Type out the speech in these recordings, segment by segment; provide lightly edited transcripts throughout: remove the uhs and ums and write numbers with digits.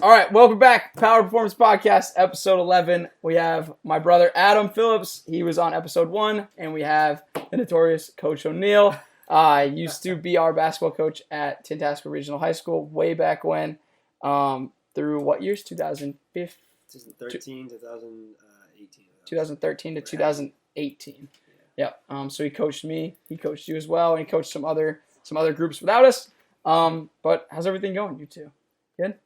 All right, welcome back. Power Performance Podcast, episode 11. We have my brother, Adam Phillips. He was on episode 1. And we have the notorious Coach O'Neill. Used to be our basketball coach at Tantasco Regional High School way back when. Through what years? 2015? 2013, 2018. 2013 to 2018. Yep. So he coached me. He coached you as well. And he coached some other groups without us. But how's everything going, you two? Good?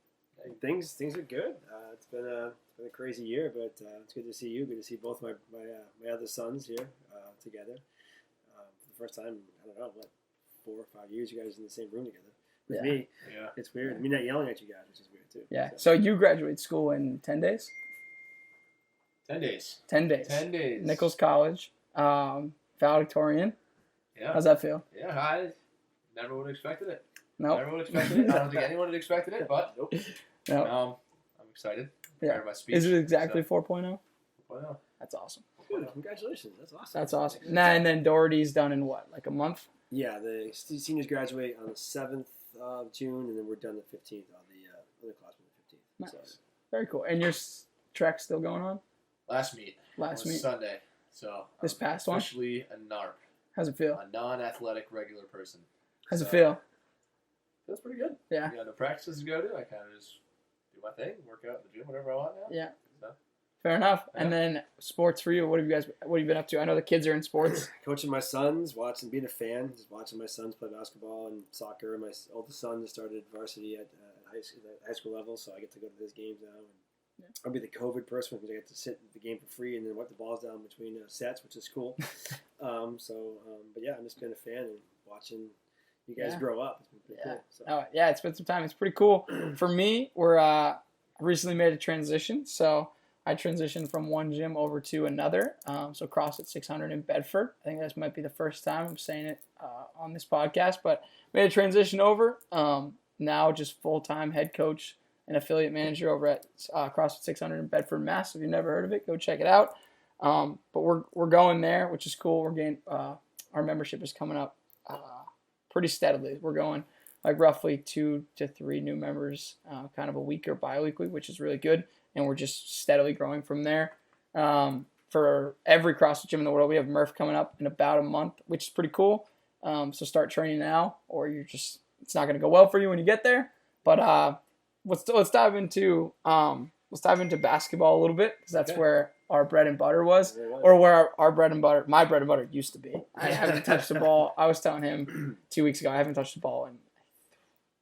Things are good. It's been a crazy year, but it's good to see you. Good to see both my other sons here together. For the first time, I don't know, 4 or 5 years, you guys in the same room together. With me, it's weird. I mean, not yelling at you guys, which is weird too. Yeah. So you graduate school in 10 days? 10 days. 10 days. 10 days. Nichols College, valedictorian. Yeah. How's that feel? Yeah, I never would have expected it. No. Never would have expected it. I don't think anyone had expected it, but Nope. No. I'm excited. Yeah. My speech, Is it exactly so. 4.0? Well, That's awesome. Good. Congratulations. That's awesome. That's awesome. Nah, and then Doherty's done in what, like a month? Yeah, the seniors graduate on the 7th of June, and then we're done the 15th on the underclassmen the 15th. Nice. So, Very cool. And your track still going on? last meet. Last was meet. Sunday. So This I'm past one? officially a NARP, How's it feel? a non-athletic regular person. How's So, it feel? Feels pretty good. Yeah. You got no practices to go to. I kind of just do my thing, work out in the gym, whatever I want now. Yeah. So, Fair enough. Yeah. And then sports for you. What have you been up to? I know the kids are in sports. coaching my sons, being a fan, just watching my sons play basketball and soccer. My oldest son just started varsity at high school level, so I get to go to his games now. And I'll be the COVID person because I get to sit at the game for free and then wipe the balls down between sets, which is cool. But yeah, I'm just been a fan and watching you guys grow up. It's been pretty cool. So. Oh, yeah, it's been some time. It's pretty cool. For me, I recently made a transition. So I transitioned from one gym over to another. So CrossFit 600 in Bedford. I think this might be the first time I'm saying it on this podcast, but made a transition over. Now just full-time head coach and affiliate manager over at CrossFit 600 in Bedford, Mass. If you've never heard of it, go check it out. But we're going there, which is cool. We're getting our membership is coming up pretty steadily. We're going like roughly 2 to 3 new members, kind of a week or bi-weekly, which is really good. And we're just steadily growing from there. For every CrossFit gym in the world, we have Murph coming up in about a month, which is pretty cool. So start training now, or it's not going to go well for you when you get there. But let's dive into basketball a little bit, because that's where our bread and butter was, or where my bread and butter used to be. I haven't touched the ball. I was telling him 2 weeks ago, I haven't touched the ball in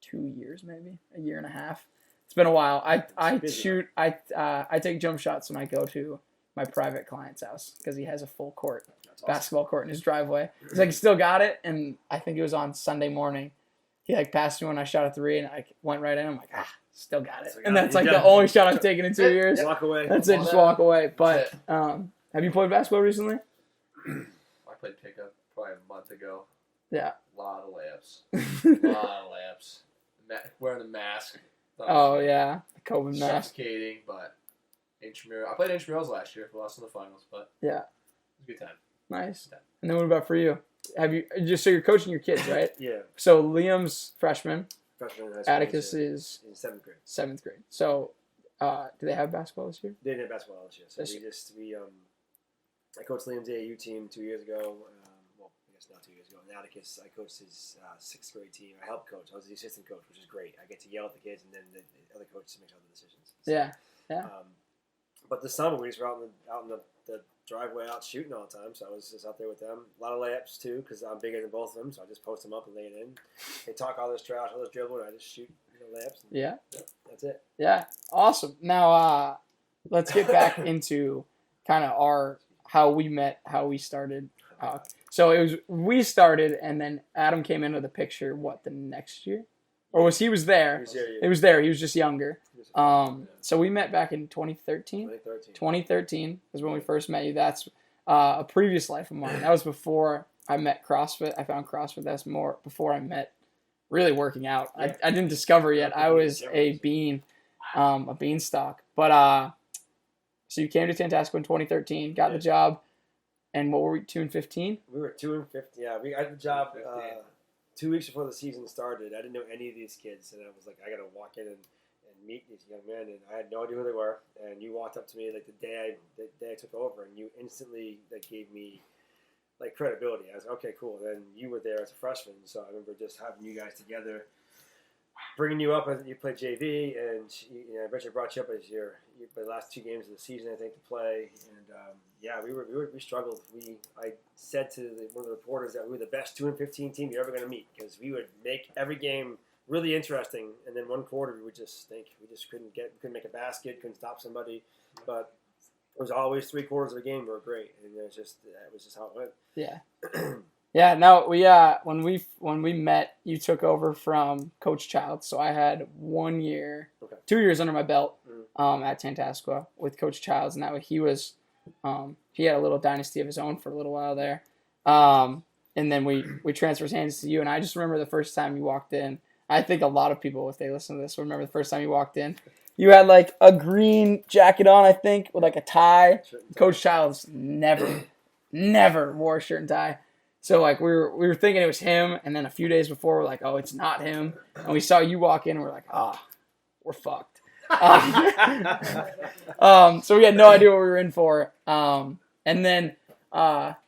2 years, maybe a year and a half. It's been a while. I take jump shots when I go to my private client's house because he has a full court, basketball court in his driveway. He's like, he still got it, and I think it was on Sunday morning. He passed me when I shot a 3, and I went right in. I'm like, still got it. And that's like the only shot I've taken in 2 years. Walk away. That's it, just walk away. But have you played basketball recently? I played pickup probably a month ago. Yeah. A lot of layups. Wearing the mask. Oh, yeah. The COVID mask. Suffocating, but intramural. I played intramurals last year. We lost in the finals, but yeah, it was a good time. Nice. And then what about for you? So you're coaching your kids, right? Yeah. So Liam's freshman. Freshman in high school. Atticus is in 7th grade. 7th grade. So do they have basketball this year? They didn't have basketball this year. So I coached Liam's AAU team 2 years ago. I guess not 2 years ago. And Atticus, I coached his 6th grade team. I helped coach. I was the assistant coach, which is great. I get to yell at the kids, and then the other coaches make other decisions. So, Yeah. But this summer we just were out in the driveway out shooting all the time, so I was just out there with them. A lot of layups too, because I'm bigger than both of them, so I just post them up and lay it in. They talk all this trash, all this dribble, and I just shoot layups. Yeah. That's it. Yeah. Awesome. Now let's get back into kind of how we met, how we started. So we started, and then Adam came into the picture. The next year, or he was there? He was there. He was just younger. So we met back in 2013. 2013 is when we first met you. That's a previous life of mine. That was before I met CrossFit. I found CrossFit. That's more before I met really working out. I didn't discover yet. I was a beanstalk. But so you came to Tantasco in 2013, got the job, and what were we, 2 and 15? We were 2 and 15. Yeah, we got the job 2 weeks before the season started. I didn't know any of these kids, and I was like, I got to walk in and meet these young men, and I had no idea who they were. And you walked up to me like the day I took over, and you instantly gave me like credibility. I was like, okay, cool. Then you were there as a freshman, so I remember just having you guys together, bringing you up. I think you played JV, and Richard brought you up as your the last 2 games of the season, I think, to play. And we struggled. I said to one of the reporters that we were the best 2-15 team you're ever going to meet, because we would make every game really interesting, and then one quarter we would just think we just couldn't make a basket, couldn't stop somebody, but it was always 3 quarters of the game were great, and it was just how it went. Yeah. Yeah, no, when we met, you took over from Coach Childs, so I had 1 year, 2 years under my belt at Tantascwa with Coach Childs, and that way he had a little dynasty of his own for a little while there, and then we transferred hands to you, and I just remember the first time you walked in. I think a lot of people, if they listen to this, will remember the first time you walked in. You had like a green jacket on, I think, with like a tie. Coach Childs never wore a shirt and tie. So like we were thinking it was him, and then a few days before we're like, oh, it's not him. And we saw you walk in, and we're like, we're fucked. So we had no idea what we were in for. And then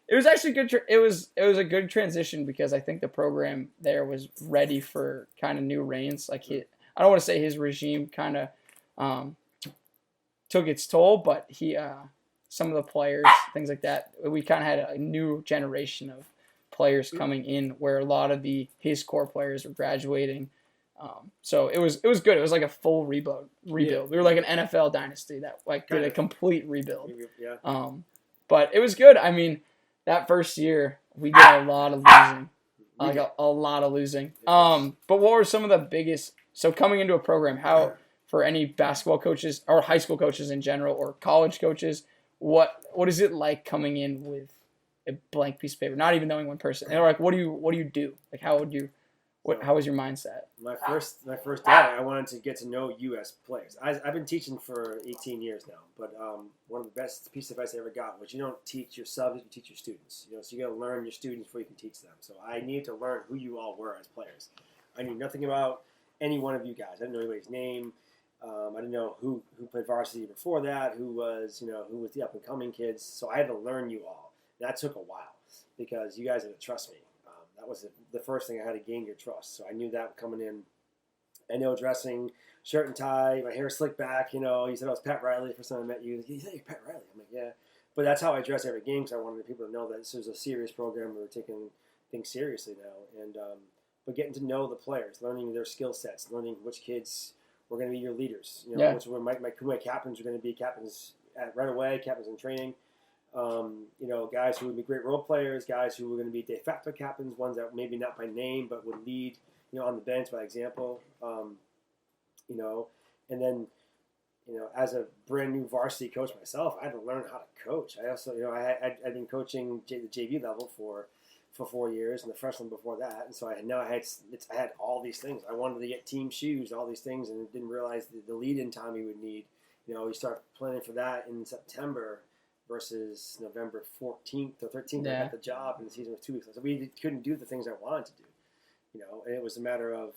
it was actually good. It was a good transition, because I think the program there was ready for kind of new reins. Like I don't want to say his regime kind of took its toll, but some of the players, things like that, we kind of had a new generation of players coming in, where a lot of his core players were graduating. So it was good. It was like a full rebuild. Yeah. We were like an NFL dynasty that did a complete rebuild. Yeah. But it was good. I mean, that first year we did a lot of losing, a lot of losing. But what were some of the biggest? So coming into a program, how for any basketball coaches or high school coaches in general or college coaches, what is it like coming in with a blank piece of paper, not even knowing one person? And like, what do you do? Like, how was your mindset? My first day, I wanted to get to know you as players. I've been teaching for 18 years now, but one of the best pieces of advice I ever got was you don't teach your subs, you teach your students. So you got to learn your students before you can teach them. So I needed to learn who you all were as players. I knew nothing about any one of you guys. I didn't know anybody's name. I didn't know who played varsity before that, who was the up and coming kids. So I had to learn you all. That took a while, because you guys had to trust me. That was the first thing I had to gain your trust. So I knew that coming in. I know dressing, shirt and tie, my hair slicked back. You said I was Pat Riley the first time I met you. You said you're Pat Riley. I'm like, yeah. But that's how I dress every game, because I wanted people to know that this was a serious program. We were taking things seriously now. And but getting to know the players, learning their skill sets, learning which kids were going to be your leaders. Which were my captains were going to be captains right away, captains in training. Guys who would be great role players, guys who were going to be de facto captains, ones that maybe not by name but would lead, on the bench by example. And then, as a brand new varsity coach myself, I had to learn how to coach. I also, I'd been coaching the JV level for 4 years, and the freshman before that, and so I had all these things. I wanted to get team shoes, all these things, and didn't realize the lead-in time we would need. We start planning for that in September versus November 14th or 13th. I got the job, and the season was 2 weeks. So we couldn't do the things I wanted to do, and it was a matter of,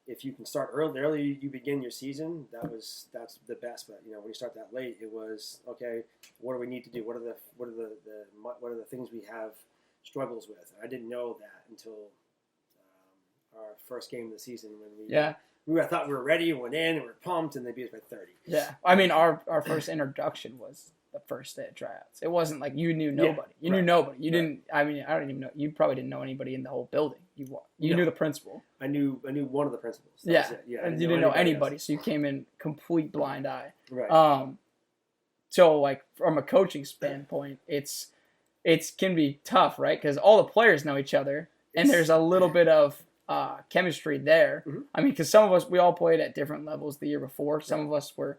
if you can start early, you begin your season. That's the best. But when you start that late, it was okay. What do we need to do? What are the things we have struggles with? And I didn't know that until our first game of the season when I thought we were ready, went in, and we were pumped, and they beat us by 30. Yeah, I mean our first introduction was the first day of tryouts. It wasn't like you knew nobody. You knew nobody. You didn't. I mean, I don't even know. You probably didn't know anybody in the whole building. You knew the principal. I knew one of the principals. Yeah, and you didn't know anybody, so you came in complete blind eye. Right. So like from a coaching standpoint, it can be tough, right? Because all the players know each other, and there's a little bit of chemistry there. Mm-hmm. I mean, because some of us, we all played at different levels the year before. Some of us were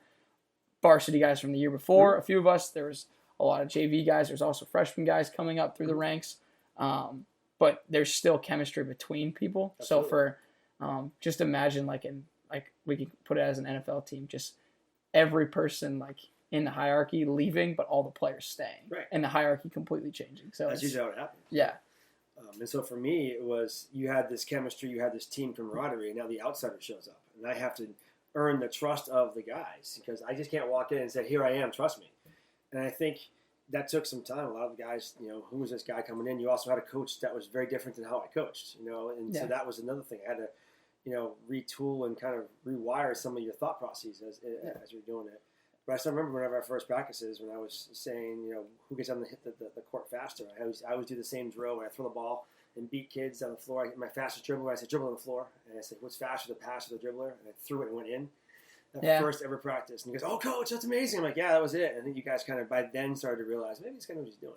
varsity guys from the year before. Mm-hmm. A few of us, there was a lot of JV guys. There's also freshman guys coming up through the ranks. But there's still chemistry between people. Absolutely. So for just imagine like we can put it as an NFL team, just every person like in the hierarchy leaving, but all the players staying. Right. And the hierarchy completely changing. So that's usually how it happens. Yeah. And so for me, it was you had this chemistry, you had this team camaraderie, and now the outsider shows up, and I have to earn the trust of the guys because I just can't walk in and say, "Here I am, trust me." And I think that took some time. A lot of the guys, who was this guy coming in? You also had a coach that was very different than how I coached, and so that was another thing. I had to, retool and kind of rewire some of your thought processes as you're doing it. But I still remember whenever our first practices, when I was saying, who gets on the hit the court faster. I always do the same drill where I throw the ball and beat kids on the floor. My fastest dribble, I said dribble on the floor, and I said, what's faster, the pass or the dribbler? And I threw it and went in. That first ever practice. And he goes, "Oh, coach, that's amazing." I'm like, "Yeah, that was it." And then you guys kind of, by then, started to realize, maybe he's kind of what he's doing.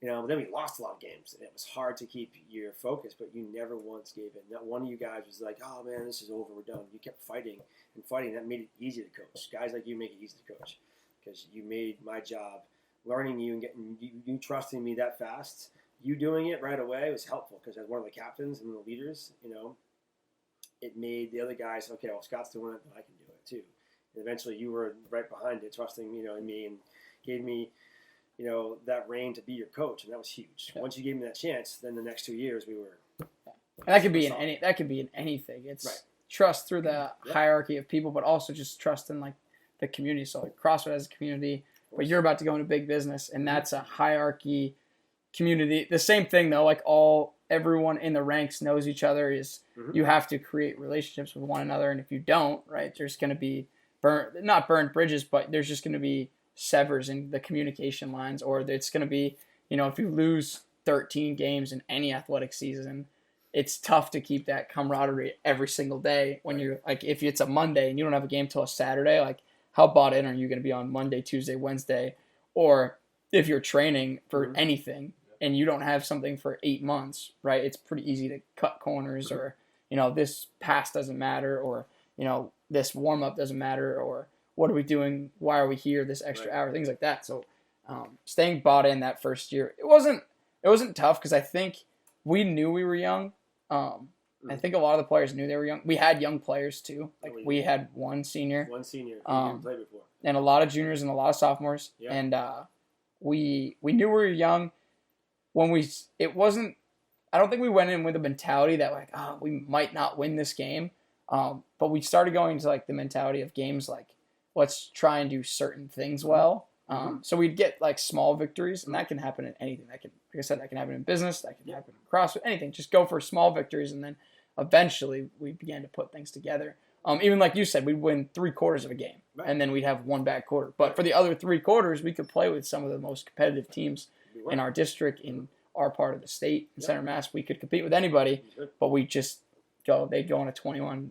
But then we lost a lot of games. And it was hard to keep your focus, but you never once gave in. Not one of you guys was like, "Oh, man, this is over. We're done." You kept fighting and fighting. That made it easy to coach. Guys like you make it easy to coach because you made my job learning you and getting you trusting me that fast. You doing it right away was helpful because as one of the captains and the leaders, it made the other guys, okay, well, Scott's doing it, but I can do it too. And eventually you were right behind it, trusting, in me and gave me, that reign to be your coach. And that was huge. Once you gave me that chance, then the next 2 years we were. And that could be in anything. It's trust through the hierarchy of people, but also just trust in like the community. So like CrossFit as a community, but you're about to go into big business and that's a hierarchy community. The same thing though, like everyone in the ranks knows each other. You have to create relationships with one another, and if you don't, right, there's going to be not burned bridges, but there's just going to be severs in the communication lines, or it's going to be, if you lose 13 games in any athletic season, it's tough to keep that camaraderie every single day when you're like, if it's a Monday and you don't have a game till a Saturday, like how bought in are you going to be on Monday, Tuesday, Wednesday, or if you're training for anything and you don't have something for 8 months, right? It's pretty easy to cut corners or, this pass doesn't matter or, this warm-up doesn't matter or what are we doing? Why are we here this extra hour? Things like that. So staying bought in that first year, it wasn't tough because I think we knew we were young. I think a lot of the players knew they were young. We had young players too. Like we had one senior. One senior who didn't play before. And a lot of juniors and a lot of sophomores. Yeah. And we knew we were young. I don't think we went in with a mentality that like, we might not win this game. But we started going to like the mentality of games like, let's try and do certain things well. So we'd get like small victories, and that can happen in anything. Like I said, that can happen in business, that can happen in CrossFit, anything. Just go for small victories, and then eventually we began to put things together. Even like you said, we'd win 3/4 of a game, and then we'd have one bad quarter. But for the other 3 quarters, we could play with some of the most competitive teams in our district, in our part of the state, in Center Mass. We could compete with anybody, but we just they'd go on a 21-0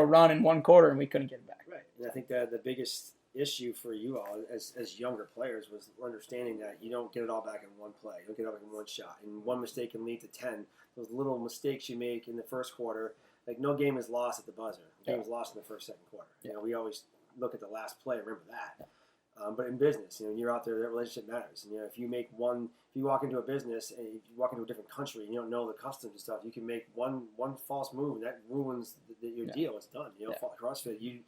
run in 1 quarter, and we couldn't get it back. Right, and I think that the biggest issue for you all as younger players was understanding that you don't get it all back in one play. You don't get it all back in one shot. And one mistake can lead to 10. Those little mistakes you make in the first quarter, like no game is lost at the buzzer. The game is lost in the first, second quarter. We always look at the last play, remember that. But in business, when you're out there, that relationship matters. And if you walk into a business and if you walk into a different country and you don't know the customs and stuff, you can make one false move and that ruins your deal. It's done. CrossFit, you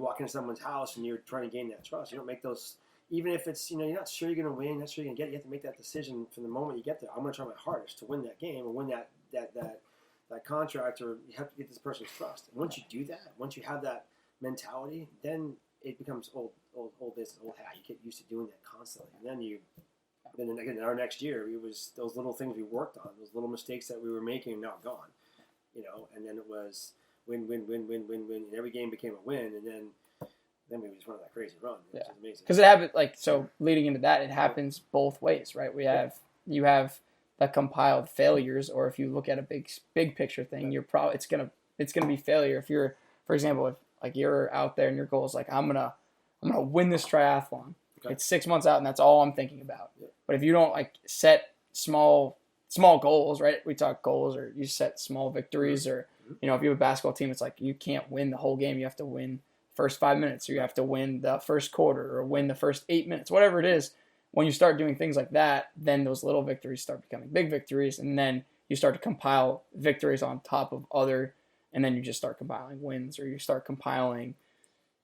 walk into someone's house and you're trying to gain that trust. You don't make those, even if it's, you're not sure you're going to win, not sure you're going to get it. You have to make that decision from the moment you get there. I'm going to try my hardest to win that game or win that contract, or you have to get this person's trust. And once you do that, once you have that mentality, then it becomes old business, old hat. You get used to doing that constantly. And then again, in our next year, it was those little things we worked on, those little mistakes that we were making are now gone. And then it was win, and every game became a win, and then we just went on that crazy run. Which is amazing. Because it happened, leading into that, it happens both ways, right? You have the compiled failures, or if you look at a big picture thing, it's gonna be failure. If you're, for example, if you're out there and your goal is like, I'm gonna win this triathlon. Okay. It's 6 months out, and that's all I'm thinking about. Yeah. But if you don't set small goals, right? We talk goals, or you set small victories, or if you have a basketball team, it's like you can't win the whole game. You have to win the first 5 minutes, or you have to win the first quarter, or win the first 8 minutes, whatever it is. When you start doing things like that, then those little victories start becoming big victories, and then you start to compile victories on top of other, and then you just start compiling wins, or you start compiling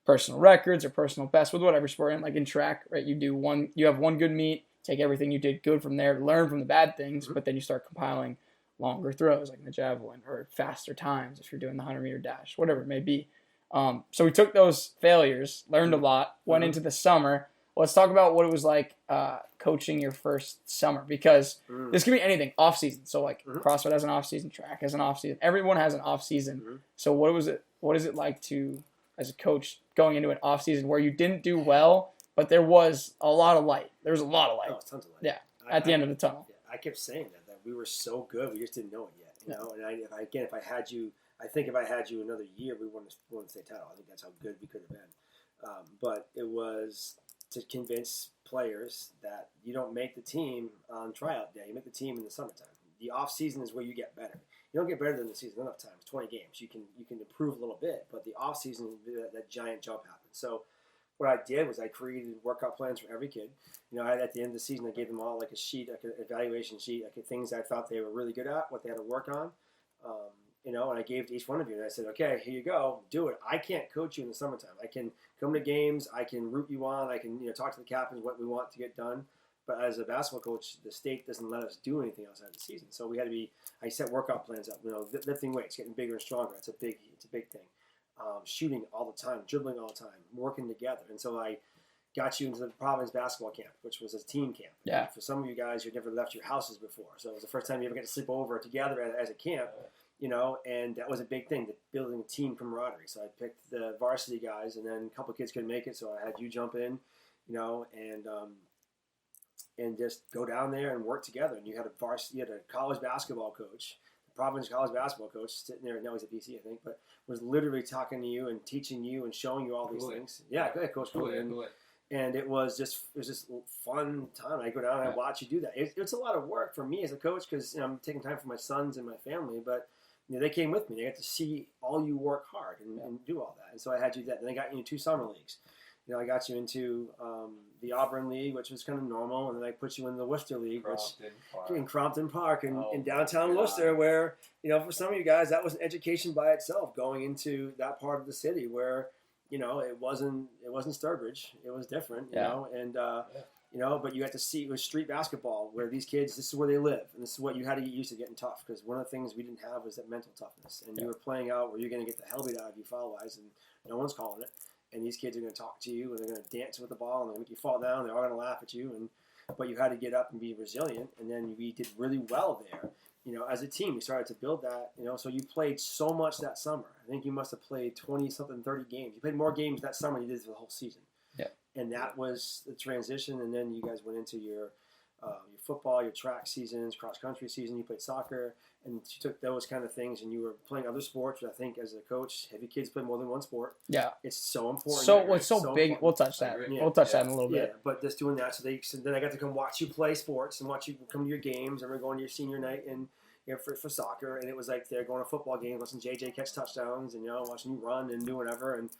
personal records or personal best with whatever sport. And like in track, right? You have one good meet, take everything you did good from there, learn from the bad things, but then you start compiling longer throws like in the javelin, or faster times if you're doing the 100-meter dash, whatever it may be. So we took those failures, learned a lot, went into the summer. Let's talk about what it was like coaching your first summer, because this can be anything, off season. So like CrossFit has an off season, track has an off season. Everyone has an off season. So what is it like to, as a coach, going into an off season where you didn't do well, but there was a lot of light. There was a lot of light. Oh, tons of light. Yeah, at the end of the tunnel. Yeah, I kept saying that we were so good, we just didn't know it yet. You know, and if I had you another year, we won the state title. I think that's how good we could have been. But it was to convince players that you don't make the team on tryout day. You make the team in the summertime. The off season is where you get better. You don't get better than the season enough times. 20 games, you can improve a little bit, but the off season, that giant jump happens. So what I did was I created workout plans for every kid. You know, at the end of the season, I gave them all like a sheet, like an evaluation sheet, like things I thought they were really good at, what they had to work on. You know, and I gave to each one of you, and I said, okay, here you go, do it. I can't coach you in the summertime. I can come to games, I can root you on, I can talk to the captains what we want to get done. But as a basketball coach, the state doesn't let us do anything outside the season. So I set workout plans up. You know, lifting weights, getting bigger and stronger. It's a big thing. Shooting all the time, dribbling all the time, working together. And so I got you into the province basketball camp, which was a team camp. Yeah. For some of you guys, you've never left your houses before, so it was the first time you ever get to sleep over together as a camp. You know, and that was a big thing, building a team camaraderie. So I picked the varsity guys, and then a couple of kids couldn't make it, so I had you jump in, and just go down there and work together. And you had a college basketball coach, the province college basketball coach, sitting there. Now he's at BC, I think, but was literally talking to you and teaching you and showing you all these things. Yeah, go ahead, Coach. And it was just fun time. I go down and I watch you do that. It's a lot of work for me as a coach because I'm taking time for my sons and my family, but they came with me. They got to see all you work hard and do all that. And so I had you that. Then I got you into 2 summer leagues. I got you into the Auburn League, which was kind of normal, and then I put you in the Worcester League, in Crompton Park in downtown Worcester, where for some of you guys that was an education by itself, going into that part of the city where it wasn't Sturbridge, it was different, but you had to see it was street basketball where these kids, this is where they live, and this is what you had to get used to getting tough, because one of the things we didn't have was that mental toughness, and you were playing out where you're going to get the hell beat out of you foul-wise, and no one's calling it. And these kids are going to talk to you, and they're going to dance with the ball, and they're going to make you fall down. They're all going to laugh at you, but you had to get up and be resilient. And then we did really well there. As a team, we started to build that. So you played so much that summer. I think you must have played 20-something, 30 games. You played more games that summer than you did for the whole season. Yeah. And that was the transition. And then you guys went into your football, your track seasons, cross country season. You played soccer. And you took those kind of things, and you were playing other sports. Which I think, as a coach, have your kids play more than one sport? Yeah, it's so important. So it's so big. Important. We'll touch that. We'll touch that in a little bit. Yeah, but just doing that, so then I got to come watch you play sports and watch you come to your games, and we're going to your senior night and for soccer, and it was like they're going to football games, watching JJ catch touchdowns, and watching you run and do whatever, and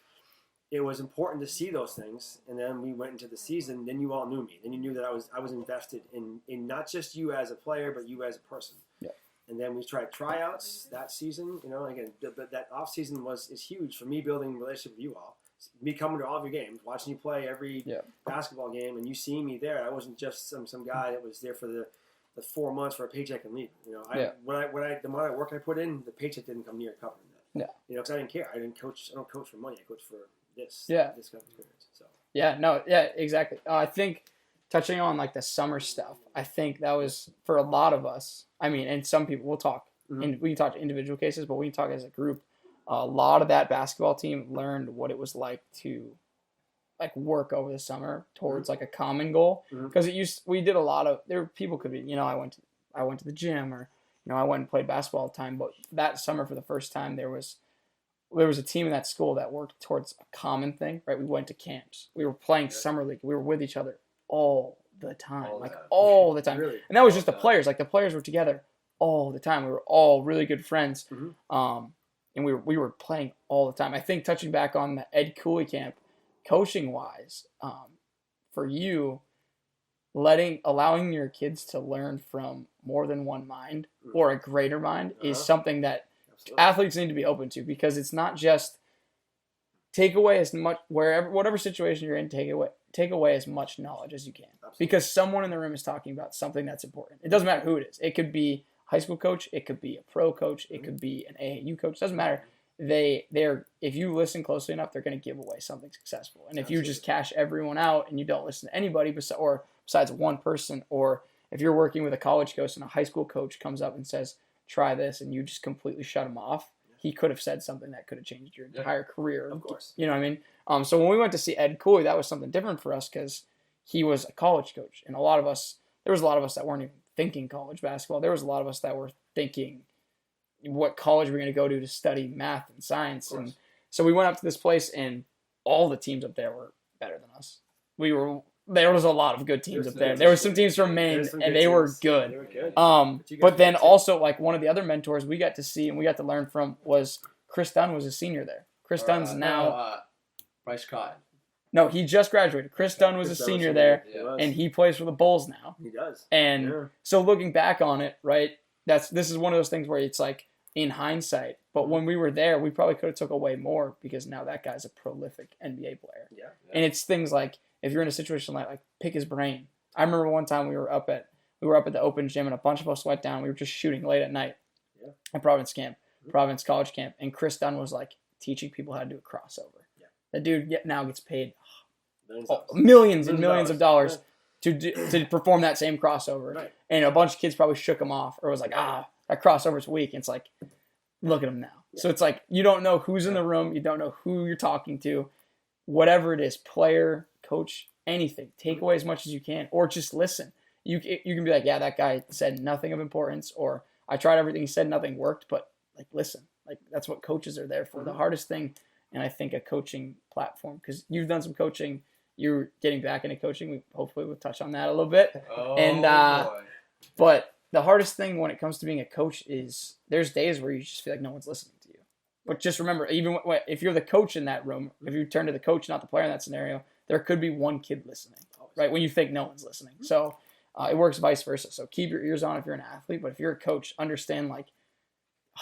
it was important to see those things. And then we went into the season. Then you all knew me. Then you knew that I was invested in not just you as a player, but you as a person. Yeah. And then we tried tryouts that season. Again, but that off season is huge for me, building a relationship with you all. Me coming to all of your games, watching you play every basketball game, and you seeing me there. I wasn't just some guy that was there for the 4 months for a paycheck and leave. The amount of work I put in, the paycheck didn't come near covering that. Yeah. Because I didn't care. I don't coach for money. I coach for this. Yeah. This kind of experience. So. Yeah. No. Yeah. Exactly. I think touching on like the summer stuff, I think that was for a lot of us. I mean, and some people, we'll talk, and we can talk individual cases, but we can talk as a group. A lot of that basketball team learned what it was like to like work over the summer towards like a common goal, because we did a lot of, people could be, I went to the gym, or I went and played basketball all the time, but that summer for the first time there was a team in that school that worked towards a common thing, right? We went to camps, we were playing summer league, we were with each other all the time, all the time. Really? And that was just the players. Like the players were together all the time. We were all really good friends, and we were playing all the time. I think touching back on the Ed Cooley camp, coaching wise, for you, allowing your kids to learn from more than one mind or a greater mind is something that athletes need to be open to, because it's not just take away as much, whatever situation you're in, take away as much knowledge as you can. Absolutely. Because someone in the room is talking about something that's important. It doesn't matter who it is. It could be a high school coach, it could be a pro coach, it could be an AAU coach. It doesn't matter. they're if you listen closely enough, they're going to give away something successful. And if you just cash everyone out and you don't listen to anybody besides one person, or if you're working with a college coach and a high school coach comes up and says, try this, and you just completely shut him off, he could have said something that could have changed your entire career. Of course. You know what I mean? So when we went to see Ed Cooley, that was something different for us because he was a college coach. And there was a lot of us that weren't even thinking college basketball. There was a lot of us that were thinking what college we're going to go to study math and science. And so we went up to this place, and all the teams up there were better than us. There was a lot of good teams up there. There were some teams from Maine, and they were good. They were good. But then also, like, one of the other mentors we got to see and we got to learn from was Chris Dunn was a senior there. Chris Dunn's now... Bryce Cotton. No, he just graduated. Chris Dunn was a senior there, and he plays for the Bulls now. He does. And so looking back on it, right, this is one of those things where it's like, in hindsight, but when we were there, we probably could have took away more because now that guy's a prolific NBA player. Yeah. And it's things like, if you're in a situation like pick his brain. I remember one time we were up at the open gym and a bunch of us went down. We were just shooting late at night at Providence College Camp, and Chris Dunn was like teaching people how to do a crossover. Yeah. The dude now gets paid millions and millions of dollars to perform that same crossover. Right. And a bunch of kids probably shook him off or was like, that crossover's weak. And it's like, look at him now. Yeah. So it's like, you don't know who's in the room. You don't know who you're talking to. Whatever it is, player, coach, anything, take away as much as you can, or just listen. You can be like, yeah, that guy said nothing of importance, or I tried everything he said, nothing worked, but like, listen, like that's what coaches are there for. The hardest thing, and I think a coaching platform, because you've done some coaching, you're getting back into coaching. Hopefully we'll touch on that a little bit. But the hardest thing when it comes to being a coach is there's days where you just feel like no one's listening to you. But just remember, even if you're the coach in that room, if you turn to the coach, not the player in that scenario, there could be one kid listening, right? When you think no one's listening. So it works vice versa. So keep your ears on if you're an athlete, but if you're a coach, understand like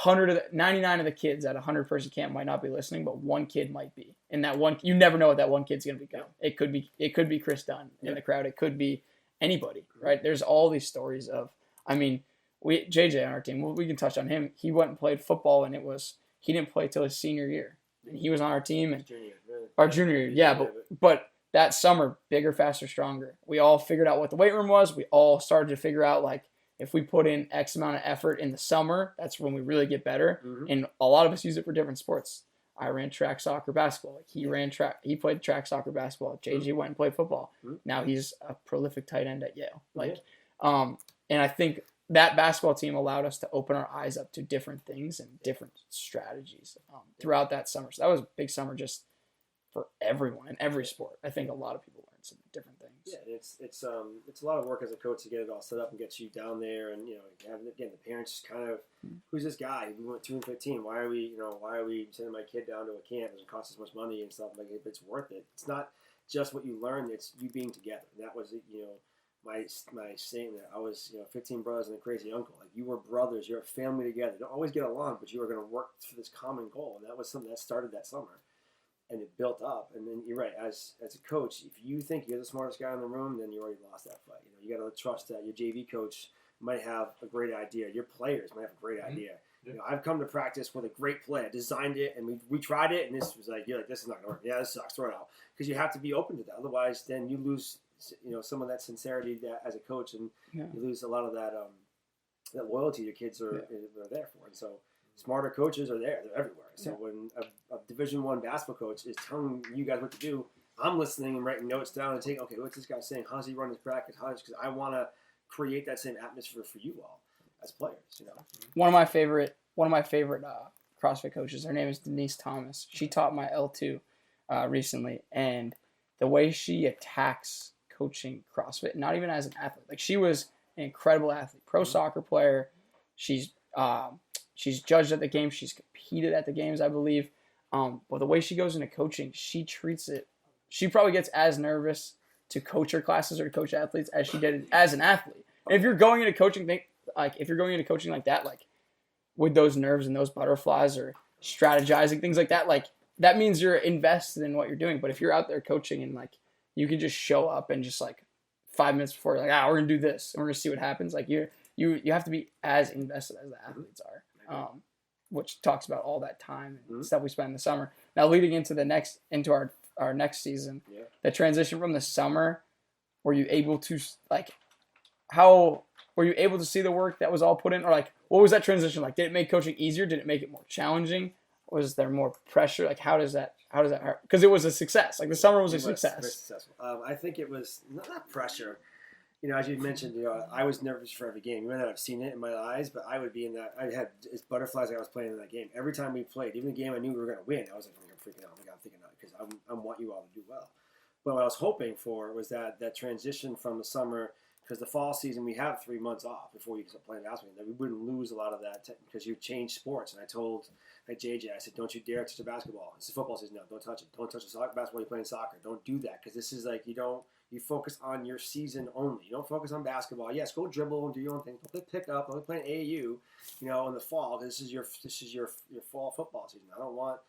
99 of the kids at a 100-person camp might not be listening, but one kid might be. And that one, you never know what that one kid's going to become. It could be Chris Dunn in the crowd. It could be anybody, right? There's all these stories of, JJ on our team, we can touch on him. He went and played football, and he didn't play till his senior year. And he was on our team our junior year. Yeah, but that summer, bigger, faster, stronger. We all figured out what the weight room was. We all started to figure out like if we put in X amount of effort in the summer, that's when we really get better. And a lot of us use it for different sports. I ran track, soccer, basketball. Like he played track, soccer, basketball. JG went and played football. Now he's a prolific tight end at Yale. And I think that basketball team allowed us to open our eyes up to different things and different strategies throughout that summer. So that was a big summer just for everyone in every sport. I think a lot of people learned some different things. Yeah, it's a lot of work as a coach to get it all set up and get you down there, and the parents just kind of, who's this guy? We went 2-15. Why are we sending my kid down to a camp? It costs us much money and stuff. Like, if it's worth it, it's not just what you learn; it's you being together. And that was my statement. I was 15 brothers and a crazy uncle. Like, you were brothers. You're a family together. You don't always get along, but you were going to work for this common goal. And that was something that started that summer. And it built up. And then you're right, as a coach, if you think you're the smartest guy in the room, then you already lost that fight. You got to trust that your JV coach might have a great idea. Your players might have a great idea. Yeah. I've come to practice with a great play. I designed it, and we tried it, and this was like, you're like, this is not going to work. Yeah, this sucks. Throw it out. Because you have to be open to that. Otherwise, then you lose some of that sincerity that, as a coach, and you lose a lot of that that loyalty your kids are there for. And so smarter coaches are there. They're everywhere. So when a Division I basketball coach is telling you guys what to do, I'm listening and writing notes down and taking, okay, what's this guy saying? How does he run his practice? Because I want to create that same atmosphere for you all as players. One of my favorite CrossFit coaches, her name is Denise Thomas. She taught my L2 recently, and the way she attacks coaching CrossFit, not even as an athlete, like, she was an incredible athlete, pro soccer player. She's judged at the games. She's competed at the games, I believe. But the way she goes into coaching, she treats it. She probably gets as nervous to coach her classes or to coach athletes as she did as an athlete. And if you're going into coaching, like that, like with those nerves and those butterflies or strategizing, things like that, like that means you're invested in what you're doing. But if you're out there coaching and like you can just show up and just like 5 minutes before, like, we're gonna do this and we're gonna see what happens. Like you have to be as invested as the athletes are. which talks about all that time and Mhm. stuff we spent in the summer. Now leading into our next season, Yeah. the transition from the summer, were you able to how were you able to see the work that was all put in, or like what was that transition like? Did it make coaching easier? Did it make it more challenging? Was there more pressure? Like how does that hurt? Because it was a success. Like the summer was a Very success. successful. I think it was not pressure. As you mentioned, I was nervous for every game. You might not have seen it in my eyes, but I would be in that. I had butterflies like I was playing in that game. Every time we played, even the game I knew we were going to win, I was like, I'm freaking out. I'm thinking out because I want you all to do well. But what I was hoping for was that transition from the summer, because the fall season we have 3 months off before you can start playing basketball, that we wouldn't lose a lot of that because you change sports. And I told JJ, I said, don't you dare touch the basketball. It's a football season now. Don't touch it. Don't touch the basketball. You're playing soccer. Don't do that because this is like you focus on your season only. You don't focus on basketball. Yes, go dribble and do your own thing. Don't play pickup. Don't play AAU. In the fall. This is your fall football season. I don't want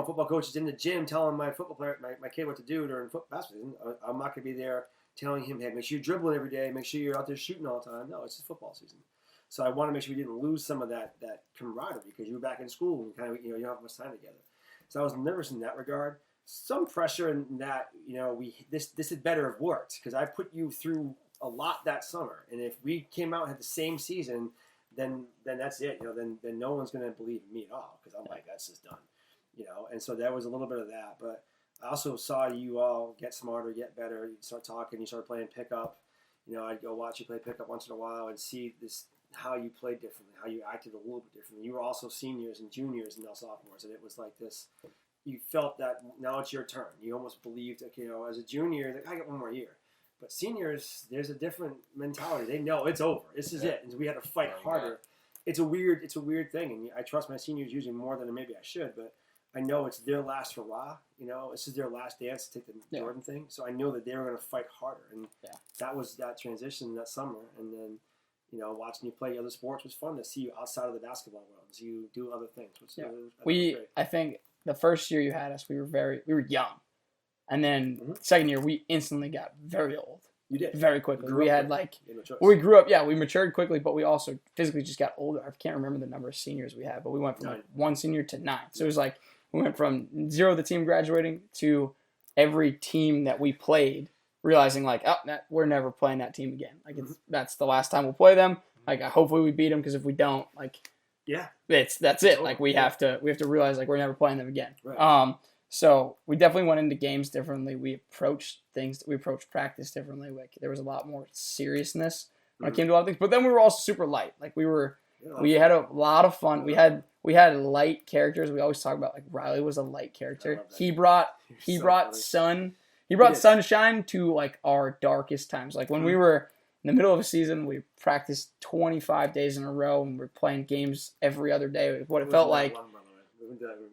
football coaches in the gym telling my football player, my kid what to do during basketball season. I'm not going to be there telling him, hey, make sure you're dribbling every day. Make sure you're out there shooting all the time. No, it's just football season. So I want to make sure we didn't lose some of that camaraderie because you were back in school and kind of you don't have much time together. So I was nervous in that regard. Some pressure in that this had better have worked because I put you through a lot that summer, and if we came out and had the same season, then that's it. Then no one's going to believe in me at all because I'm like that's just done. And so there was a little bit of that, but I also saw you all get smarter, get better. You start talking, you start playing pickup. I'd go watch you play pickup once in a while and see how you played differently, how you acted a little bit differently. You were also seniors and juniors and now sophomores, and it was like this. You felt that now it's your turn. You almost believed, okay, as a junior, like, I got one more year. But seniors, there's a different mentality. They know it's over. This is it. And we had to fight harder. It's a weird thing, and I trust my seniors usually more than maybe I should, but I know it's their last hurrah. This is their last dance to take the Jordan thing. So I know that they were going to fight harder, and that was that transition that summer. And then, watching you play other sports was fun to see you outside of the basketball world, see you do other things. I think the first year you had us, we were young, and then second year we instantly got very old. You did very quickly. We had we grew up. Yeah, we matured quickly, but we also physically just got older. I can't remember the number of seniors we had, but we went from one senior to 9. So it was like we went from 0 the team graduating to every team that we played realizing we're never playing that team again. Like that's the last time we'll play them. Like hopefully we beat them because if we don't, that's it. Like we have to realize we're never playing them again. Right. So we definitely went into games differently. We approached practice differently. Like there was a lot more seriousness when it came to a lot of things. But then we were also super light. Like we had a lot of fun. We had light characters. We always talk about Riley was a light character. He brought sunshine to our darkest times. Like when we were in the middle of a season, we practiced 25 days in a row and we're playing games every other day. What it felt like.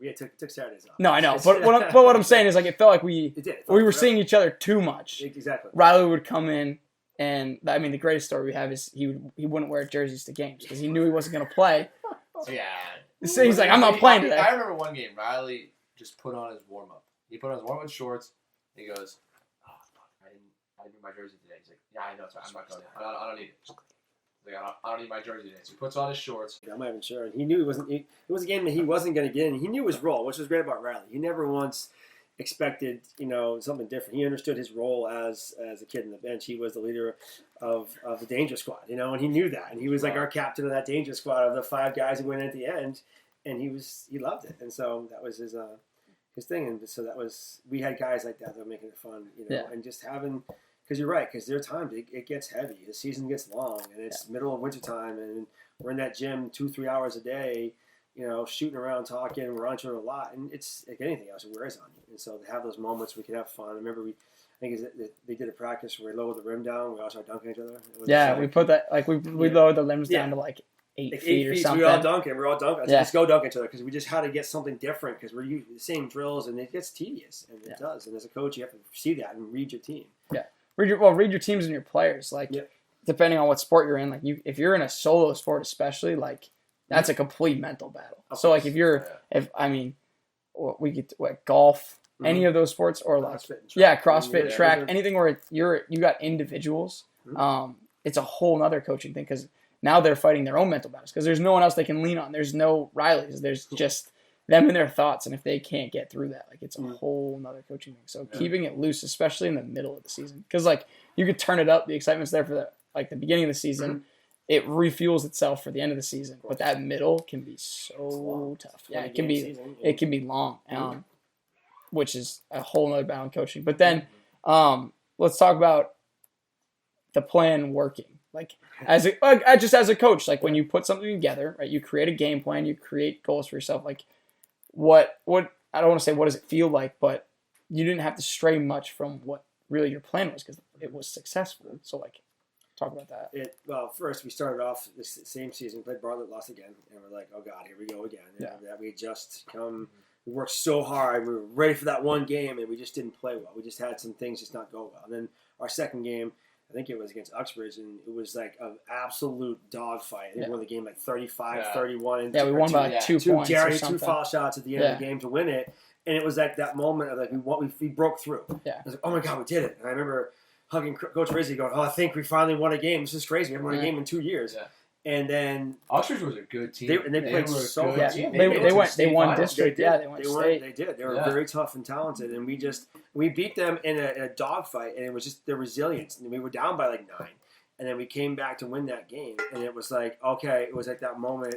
We took Saturdays off. No, I know, but what I'm saying is it felt like we were seeing each other too much. Exactly. Riley would come in, and the greatest story we have is he wouldn't wear jerseys to games because he knew he wasn't going to play. Yeah. So he's like, I'm not playing today. I remember one game, Riley just put on his warm up. He put on his warm up shorts. He goes, "Oh fuck, I didn't bring my jersey today." He's like, "Yeah, I know, it's right. I'm not going. I don't need it." Like, I don't need my jersey today. So he puts on his shorts. I'm not even sure. And he knew it was a game that he wasn't going to get in. He knew his role, which was great about Riley. He never once expected, something different. He understood his role as a kid on the bench. He was the leader of the danger squad, and he knew that. And he was our captain of that danger squad of the 5 guys who went in at the end. And he loved it. And so that was his thing. And so we had guys like that were making it fun, and just having. Because you're right, because there are times it gets heavy. The season gets long, and it's middle of wintertime, and we're in that gym 2-3 hours a day, shooting around, talking. We're on to a lot, and it's like anything else, it wears on you. And so to have those moments, we could have fun. I remember they did a practice where we lowered the rim down. We all started dunking each other. Yeah, we put that we lowered the limbs down to 8 feet or something. We all dunking. We're all dunking. So let's go dunk each other because we just had to get something different because we're using the same drills, and it gets tedious, and it does. And as a coach, you have to see that and read your team. Yeah. Read your teams and your players. Depending on what sport you're in, if you're in a solo sport, especially, that's a complete mental battle. So we get golf, any of those sports, or CrossFit, track, anything where you got individuals. It's a whole nother coaching thing because now they're fighting their own mental battles because there's no one else they can lean on. There's no Rileys. There's just them and their thoughts, and if they can't get through that, like it's a whole nother coaching thing. So keeping it loose, especially in the middle of the season, because like you could turn it up, the excitement's there for the beginning of the season. It refuels itself for the end of the season, but that middle can be so tough. Yeah, it can be. Season, It can be long, which is a whole nother battle in coaching. But then, let's talk about the plan working. Like as a coach, like when you put something together, right? You create a game plan, you create goals for yourself. Like what I don't want to say what does it feel like, but you didn't have to stray much from what really your plan was because it was successful. So like, talk about that. Well, first we started off the same season, played Bartlett, lost again, and we're like, oh God, here we go again. And that we just we worked so hard, we were ready for that one game, and we just didn't play well. We just had some things just not go well. And then our second game, I think it was against Uxbridge, and it was like an absolute dogfight. I think we won the game like 35-31. Yeah, we won by like 2 points. Jerry, 2 foul shots at the end of the game to win it. And it was like that moment of like we broke through. Yeah. I was like, oh my God, we did it. And I remember hugging Coach Rizzi going, oh, I think we finally won a game. This is crazy. We haven't won a game in 2 years. Yeah. And then Oxford was a good team. They played so good. Yeah. They won district. They won state. They did. They were very tough and talented, and we beat them in a dogfight, and it was just their resilience. And we were down by like 9, and then we came back to win that game, and it was like okay, it was like that moment.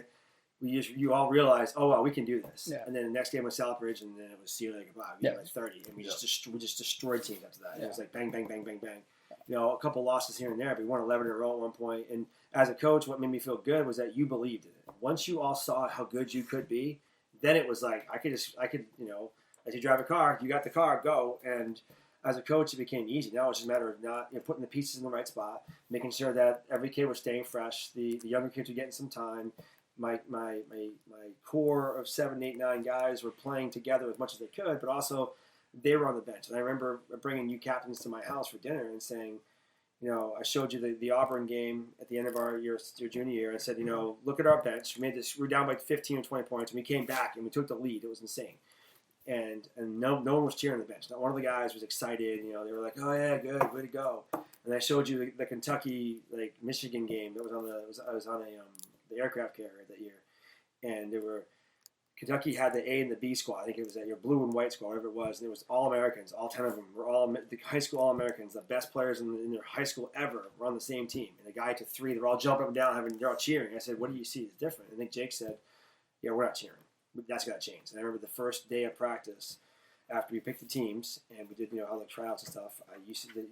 You all realized, oh well, we can do this. Yeah. And then the next game was Southbridge, and then it was see you later, goodbye. We had like 30, and we just destroyed teams after that. It was like bang, bang, bang, bang, bang. You know, a couple losses here and there, but we won 11 in a row at one point. And as a coach, what made me feel good was that you believed in it. Once you all saw how good you could be, then it was like I could, you know, as you drive a car, you got the car, go. And as a coach, it became easy. Now it's just a matter of not putting the pieces in the right spot, making sure that every kid was staying fresh, the younger kids were getting some time. My core of 7, 8, 9 guys were playing together as much as they could, but also they were on the bench. And I remember bringing you captains to my house for dinner and saying, you know, I showed you the Auburn game at the end of your junior year. I said, you know, look at our bench. We were down by 15 or 20 points, and we came back and we took the lead. It was insane. And no one was cheering on the bench. Not one of the guys was excited. You know, they were like, oh yeah, good, way to go. And I showed you the Kentucky Michigan game that was on the aircraft carrier that year, and Kentucky had the A and the B squad. I think it was your blue and white squad, whatever it was, and it was all Americans. All 10 of them were all the high school all Americans, the best players in their high school ever were on the same team. And the guy to 3, they're all jumping up and down, they're all cheering. I said, "What do you see is different?" I think Jake said, "Yeah, we're not cheering. That's got to change." And I remember the first day of practice after we picked the teams and we did all the tryouts and stuff.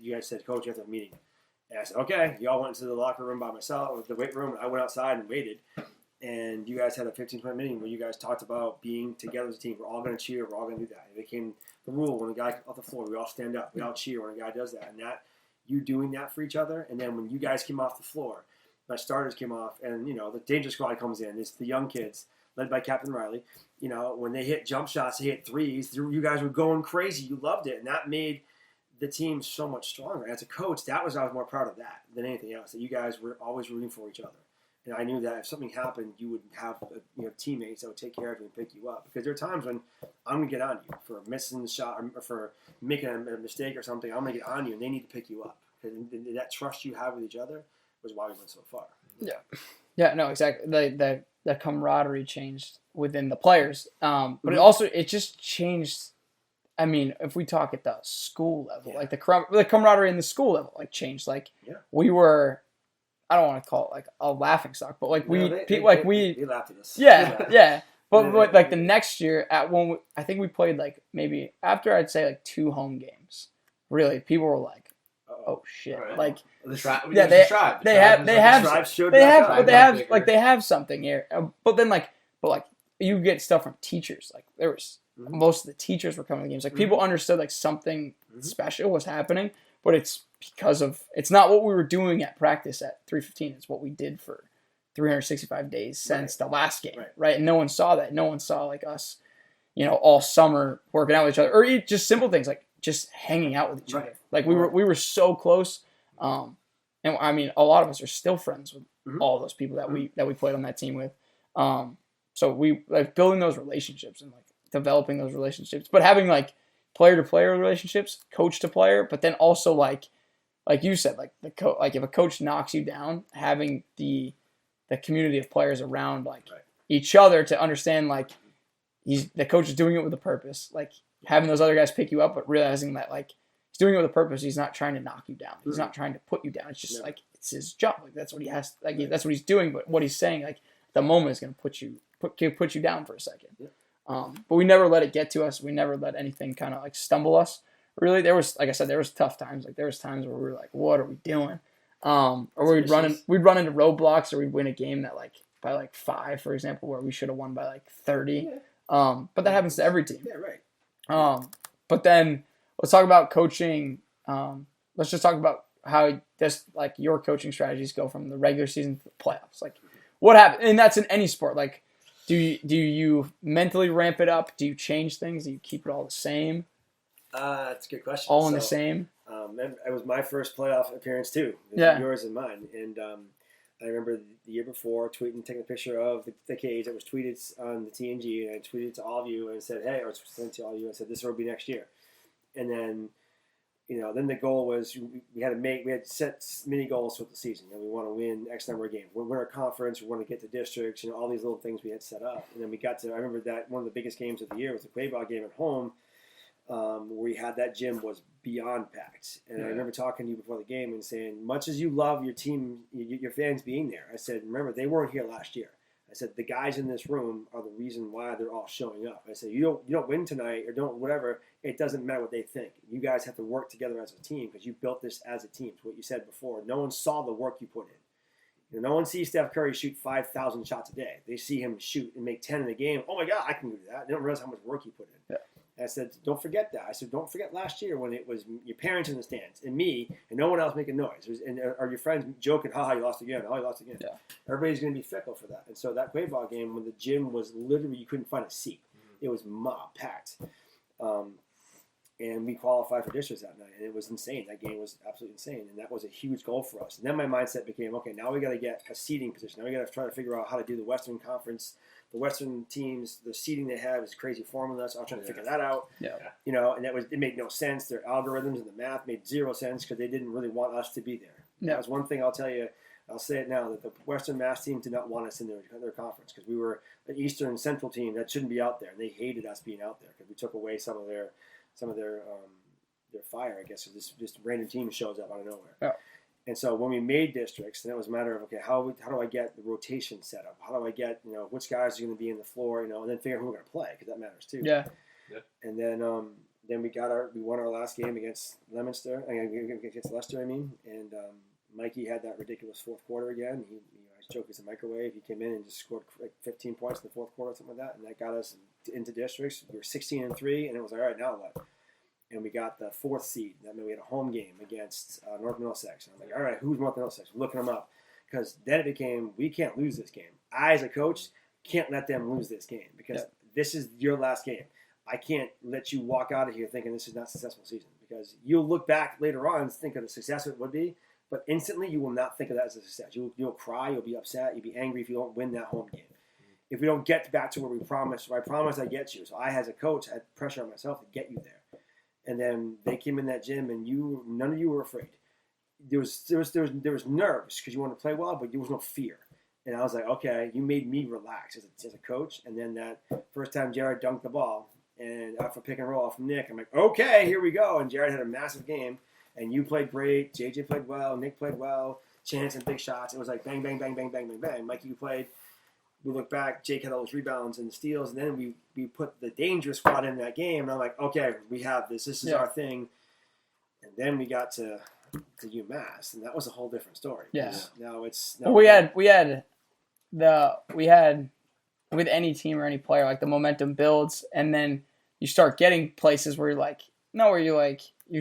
You guys said, "Coach, you have to have a meeting." And I said, "Okay." You all went into the locker room by myself, with the weight room. I went outside and waited. And you guys had a 15-minute meeting where you guys talked about being together as a team. We're all going to cheer. We're all going to do that. It became the rule when the guy off the floor, we all stand up. We all cheer when a guy does that. And that, you doing that for each other. And then when you guys came off the floor, my starters came off, and, you know, the danger squad comes in. It's the young kids, led by Captain Riley. You know, when they hit jump shots, they hit threes, you guys were going crazy. You loved it. And that made the team so much stronger. As a coach, I was more proud of that than anything else, that you guys were always rooting for each other. And I knew that if something happened, you would have teammates that would take care of you and pick you up. Because there are times when I'm going to get on you for missing the shot or for making a mistake or something. I'm going to get on you, and they need to pick you up. And that trust you have with each other was why we went so far. Yeah. Yeah, no, exactly. The camaraderie changed within the players. But it just changed. I mean, if we talk at the school level, like the camaraderie in the school level, changed. We were, I don't want to call it a laughing stock, but we laughed at us. Yeah. But the next year I think we played maybe after I'd say 2 home games. Really, people were like, "Oh shit!" Right. The tribe. They have something here. But then you get stuff from teachers. There was most of the teachers were coming to games. People understood something special was happening. But it's because it's not what we were doing at practice at 3:15. It's what we did for 365 days since the last game, right? And no one saw that. No one saw us, all summer working out with each other, or just simple things like just hanging out with each other. We were so close, and I mean a lot of us are still friends with all those people that we played on that team with. So we building those relationships and developing those relationships, but having player-to-player relationships, coach-to-player, but then also like you said, if a coach knocks you down, having the the community of players around like Right. each other to understand like the coach is doing it with a purpose. Like having those other guys pick you up, but realizing that like he's doing it with a purpose. He's not trying to knock you down. He's not trying to put you down. It's just like it's his job. Like that's what he has. Like that's what he's doing. But what he's saying, like the moment is going to put you down for a second. Yeah. But we never let it get to us. We never let anything kind of like stumble us. Really, there was, like I said, there was tough times. Like there was times where we were like, "What are we doing?" Or we'd run into roadblocks, or we'd win a game that like by like 5, for example, where we should have won by like 30. Yeah. But that happens to every team. Yeah, right. But then let's talk about coaching. Let's just talk about how like your coaching strategies go from the regular season to the playoffs. Like what happened, and that's in any sport. Like, do you mentally ramp it up? Do you change things? Do you keep it all the same? That's a good question. All in the same. It was my first playoff appearance too. Yours and mine. And I remember the year before taking a picture of the cage that was tweeted on the TNG, and I tweeted it to all of you and said, "Hey," or sent to all of you and said, "This will be next year." And then, then the goal was we had set mini goals for the season. We want to win X number of games. We win our conference. We want to get to districts. All these little things we had set up. And then we got to. I remember that one of the biggest games of the year was the Quayball game at home. Where we had that gym was beyond packed. And I remember talking to you before the game and saying, much as you love your team, your fans being there, I said, remember, they weren't here last year. I said, the guys in this room are the reason why they're all showing up. I said, you don't win tonight or don't whatever, it doesn't matter what they think. You guys have to work together as a team because you built this as a team. It's what you said before. No one saw the work you put in. No one sees Steph Curry shoot 5,000 shots a day. They see him shoot and make 10 in a game. Oh, my God, I can do that. They don't realize how much work you put in. Yeah. I said, don't forget that. I said, don't forget last year when it was your parents in the stands and me and no one else making noise. Or your friends joking, ha, you lost again. Oh, you lost again. Yeah. Everybody's going to be fickle for that. And so that Quayball game, when the gym was literally, you couldn't find a seat. It was packed. And we qualified for districts that night. And it was insane. That game was absolutely insane. And that was a huge goal for us. And then my mindset became, okay, now we got to get a seating position. Now we got to try to figure out how to do the Western Conference. The Western teams, the seeding they have is crazy formulas. I was trying to figure that out. Yeah. And it made no sense. Their algorithms and the math made zero sense because they didn't really want us to be there. Yeah. That was one thing I'll tell you. I'll say it now that the Western Mass team did not want us in their conference because we were an Eastern Central team that shouldn't be out there, and they hated us being out there because we took away some of their fire. I guess this random team shows up out of nowhere. Yeah. And so when we made districts, then it was a matter of, okay, how do I get the rotation set up? How do I get, which guys are going to be in the floor, and then figure out who we're going to play, because that matters too. Yeah. And then we won our last game against Leicester, and Mikey had that ridiculous fourth quarter again. I joke, it's a microwave. He came in and just scored like 15 points in the fourth quarter, something like that, and that got us into districts. We were 16-3, and it was like, all right, now what? And we got the 4th seed. That meant we had a home game against North Middlesex. And I'm like, all right, who's North Middlesex? We're looking them up. Because then it became, we can't lose this game. I, as a coach, can't let them lose this game because this is your last game. I can't let you walk out of here thinking this is not a successful season because you'll look back later on and think of the success it would be, but instantly you will not think of that as a success. You'll cry, you'll be upset, you'll be angry if you don't win that home game. If we don't get back to where we promised, I promised I'd get you. So I, as a coach, had pressure on myself to get you there. And then they came in that gym, and none of you were afraid. There was nerves because you wanted to play well, but there was no fear. And I was like, okay, you made me relax as a coach. And then that first time Jared dunked the ball, and after pick and roll from Nick, I'm like, okay, here we go. And Jared had a massive game, and you played great. JJ played well. Nick played well. Chance and big shots. It was like bang, bang, bang, bang, bang, bang, bang. Mikey, you played. We look back, Jake had all those rebounds and the steals, and then we put the dangerous squad in that game, and I'm like, okay, we have this. This is our thing. And then we got to UMass, and that was a whole different story. Yeah. We had with any team or any player, like the momentum builds, and then you start getting places where you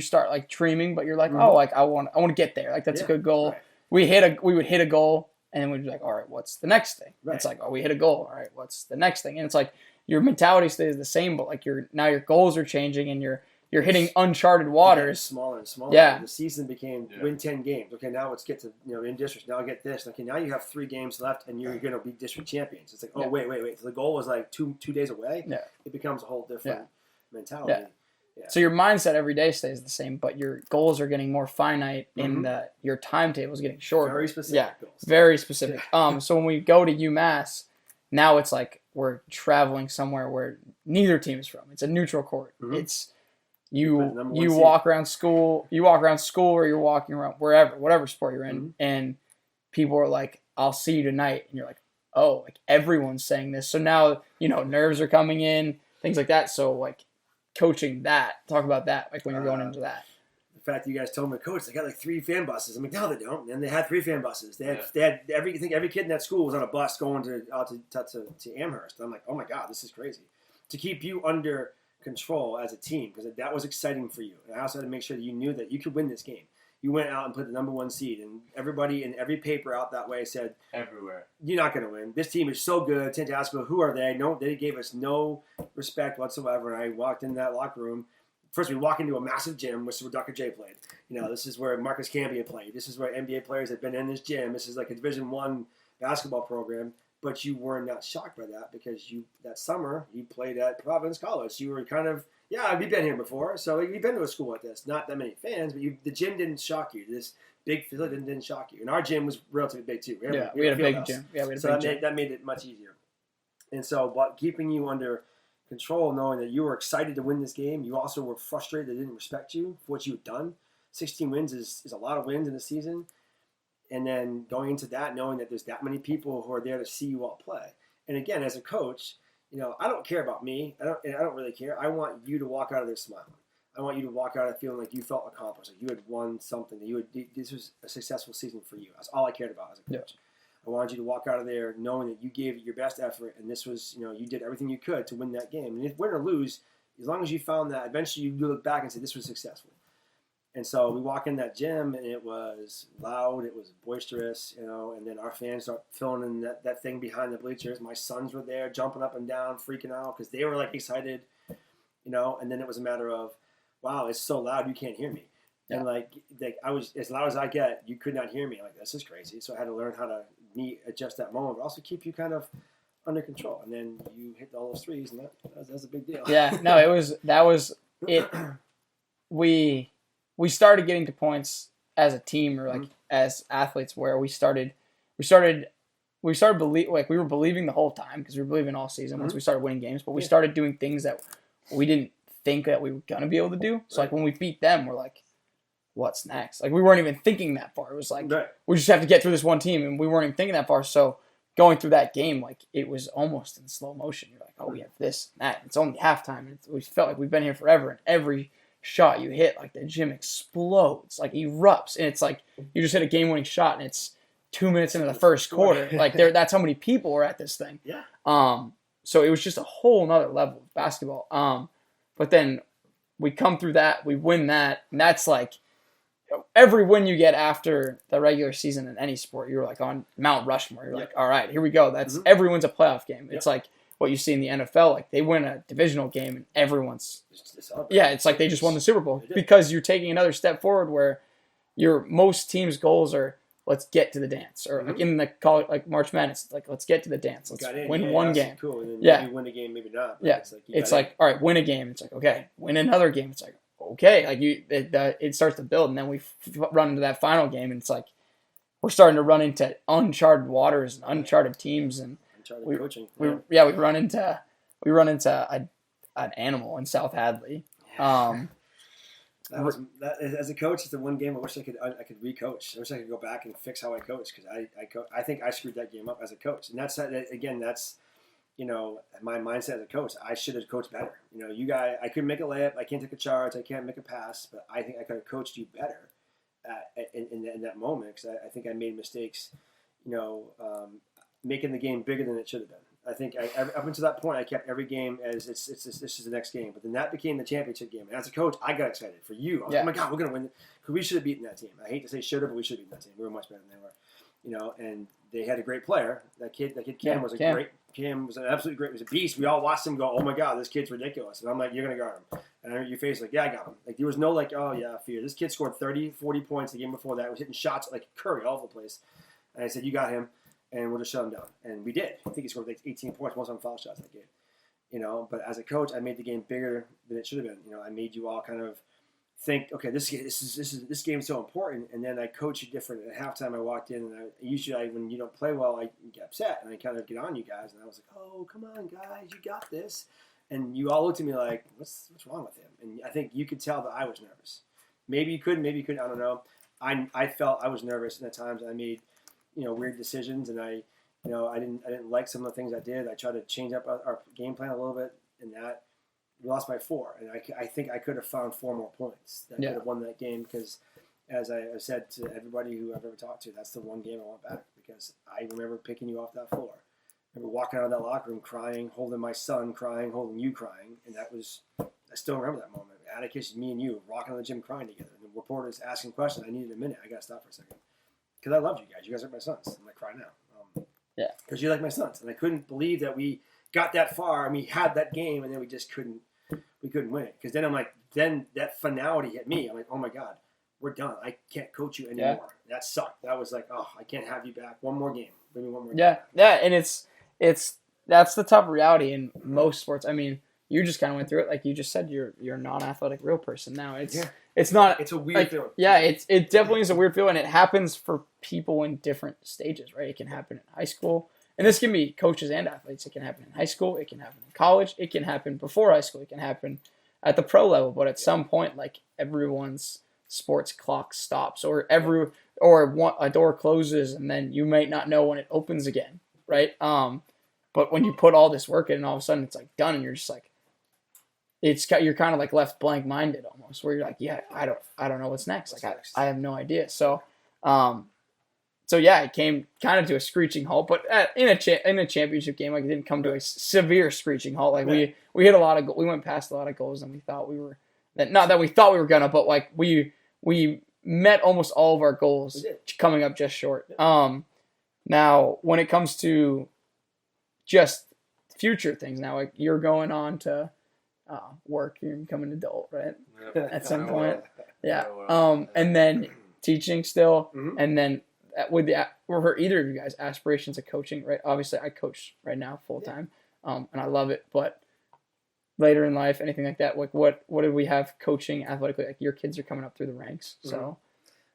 start like dreaming, but you're like, oh, like I want to get there. Like that's a good goal. Right. We would hit a goal. And then we'd be like, all right, what's the next thing? Right. It's like, oh, we hit a goal. All right, what's the next thing? And it's like your mentality stays the same, but like your goals are changing and you're hitting uncharted waters. Smaller and smaller. Yeah. The season became win 10 games. Okay, now let's get to in districts. Now I get this. Okay, now you have 3 games left and you're going to be district champions. It's like, oh wait. So the goal was like two days away. Yeah. It becomes a whole different mentality. Yeah. So your mindset every day stays the same, but your goals are getting more finite, and your timetable is getting shorter. Very specific goals. Very specific. So when we go to UMass, now it's like we're traveling somewhere where neither team is from. It's a neutral court. It's you walk around school. You walk around school, or you're walking around wherever, whatever sport you're in, and people are like, "I'll see you tonight," and you're like, "Oh, like everyone's saying this." So now nerves are coming in, things like that. So like coaching that, talk about that, like when you're going into that. The fact that you guys told me, Coach, they got like 3 fan buses. I'm like, no, they don't. And they had 3 fan buses. They had every kid in that school was on a bus going to Amherst. And I'm like, oh my God, this is crazy. To keep you under control as a team, because that was exciting for you. And I also had to make sure that you knew that you could win this game. You went out and put the number 1 seed, and everybody in every paper out that way said, everywhere, you're not going to win. This team is so good. Tantasco, who are they? No, they gave us no respect whatsoever. And I walked in that locker room. First, we walk into a massive gym, which is where Dr. J played. This is where Marcus Cambier played. This is where NBA players have been in this gym. This is like a Division I basketball program. But you were not shocked by that because that summer you played at Providence College. You were kind of, we've been here before. So you've been to a school like this. Not that many fans, but the gym didn't shock you. This big facility didn't shock you. And our gym was relatively big too. We had a big gym. Yeah, we had a big gym. That made it much easier. And so, but keeping you under control, knowing that you were excited to win this game, you also were frustrated they didn't respect you for what you had done. 16 wins is a lot of wins in a season. And then going into that, knowing that there's that many people who are there to see you all play. And again, as a coach, I don't care about me. I don't really care. I want you to walk out of there smiling. I want you to walk out of feeling like you felt accomplished, like you had won something, this was a successful season for you. That's all I cared about as a coach. I wanted you to walk out of there knowing that you gave it your best effort, and this was, you did everything you could to win that game. And if win or lose, as long as you found that, eventually you look back and say, this was successful. And so we walk in that gym, and it was loud, it was boisterous, and then our fans start filling in that thing behind the bleachers. My sons were there jumping up and down, freaking out, because they were, like, excited, and then it was a matter of, wow, it's so loud, you can't hear me. Yeah. And, like I was, as loud as I get, you could not hear me. Like, this is crazy. So I had to learn how to adjust that moment, but also keep you kind of under control. And then you hit all those threes, and that was a big deal. Yeah, no, that was it. We started getting to points as a team, or like as athletes, where we were believing the whole time, because we were believing all season once we started winning games, but we started doing things that we didn't think that we were going to be able to do. So like when we beat them, we're like, what's next? Like we weren't even thinking that far. It was like, we just have to get through this one team, and we weren't even thinking that far. So going through that game, like it was almost in slow motion. You're like, oh, we have this and that. It's only halftime. And we felt like we've been here forever, and every shot you hit, like the gym explodes, like erupts, and it's like you just hit a game-winning shot, and it's 2 minutes into the first quarter. Like that's how many people were at this thing. Yeah. So it was just a whole nother level of basketball. But then we come through that, we win that, and that's like every win you get after the regular season in any sport, you're like on Mount Rushmore. You're like, all right, here we go. That's everyone's a playoff game. It's like what you see in the NFL. Like they win a divisional game, and everyone's it's like they just won the Super Bowl, because you're taking another step forward where your most teams' goals are, let's get to the dance, or like in the college, like March Madness, like let's get to the dance, let's win one game. Cool. And then maybe win a game, maybe not. Yeah, it's like all right, win a game. It's like, okay, win another game. It's like, okay, like it starts to build, and then we run into that final game, and it's like we're starting to run into uncharted waters and uncharted teams, and coaching. We run into an animal in South Hadley. As a coach, it's the one game I wish I could re-coach. I wish I could go back and fix how I coach, because I think I screwed that game up as a coach, and that's my mindset as a coach. I should have coached better. I couldn't make a layup, I can't take a charge, I can't make a pass, but I think I could have coached you better in that moment, because I think I made mistakes. Making the game bigger than it should have been. I think up until that point, I kept every game as this is the next game. But then that became the championship game. And as a coach, I got excited for you. I was like, oh my God, we're going to win. Because we should have beaten that team. I hate to say should have, but we should have beaten that team. We were much better than they were. And they had a great player. That kid Cam was Cam was an absolutely great. He was a beast. We all watched him go, oh my God, this kid's ridiculous. And I'm like, you're going to guard him. And your face like, yeah, I got him. Like there was no like, oh yeah, fear. This kid scored 30, 40 points the game before that. He was hitting shots like Curry all over the place. And I said, you got him. And we'll just shut him down. And we did. I think he scored like 18 points, most on foul shots that game. But as a coach, I made the game bigger than it should have been. I made you all kind of think, okay, this game's so important, and then I coach you different. At halftime, I walked in, and when you don't play well, I get upset, and I kind of get on you guys, and I was like, oh, come on, guys, you got this. And you all looked at me like, what's wrong with him? And I think you could tell that I was nervous. Maybe you couldn't, I don't know. I felt I was nervous, and at times I made, weird decisions, and I didn't like some of the things I did. I tried to change up our game plan a little bit, and that we lost by 4. And I think I could have found 4 more points that could have won that game because, as I said to everybody who I've ever talked to, that's the one game I want back because I remember picking you off that floor. I remember walking out of that locker room crying, holding my son crying, holding you crying, and I still remember that moment. Atticus, me and you, walking in the gym crying together. And the reporters asking questions. I needed a minute. I got to stop for a second. Because I loved you guys. You guys are my sons. I'm going to cry now. Because you're like my sons. And I couldn't believe that we got that far and we had that game and then we just couldn't win it. Because then I'm like, then that finality hit me. I'm like, oh my God, we're done. I can't coach you anymore. Yeah. That sucked. That was like, oh, I can't have you back. One more game. Give me one more game. Yeah, and that's the tough reality in most sports. I mean, you just kind of went through it, like you just said. You're a non-athletic real person now. It's not. It's a weird feeling. Yeah, it definitely is a weird feeling. It happens for people in different stages, right? It can happen in high school, and this can be coaches and athletes. It can happen in high school. It can happen in college. It can happen before high school. It can happen at the pro level. But at some point, like everyone's sports clock stops, or a door closes, and then you might not know when it opens again, right? But when you put all this work in, and all of a sudden it's like done, and you're just like, you're kind of like left blank minded almost, where you're like, yeah, I don't know what's next. Like I have no idea. So yeah, it came kind of to a screeching halt, but in a championship game, like it didn't come to a severe screeching halt. Like we hit we went past a lot of goals than we thought we were. Not that we thought we were gonna, but like we met almost all of our goals, coming up just short. Now when it comes to just future things, now like you're going on to work, you're becoming an adult, right? Yep. At some point, yeah. And then teaching still, and then for either of you guys, aspirations of coaching, right? Obviously, I coach right now full time, and I love it. But later in life, anything like that, like what do we have coaching athletically? Like your kids are coming up through the ranks, so.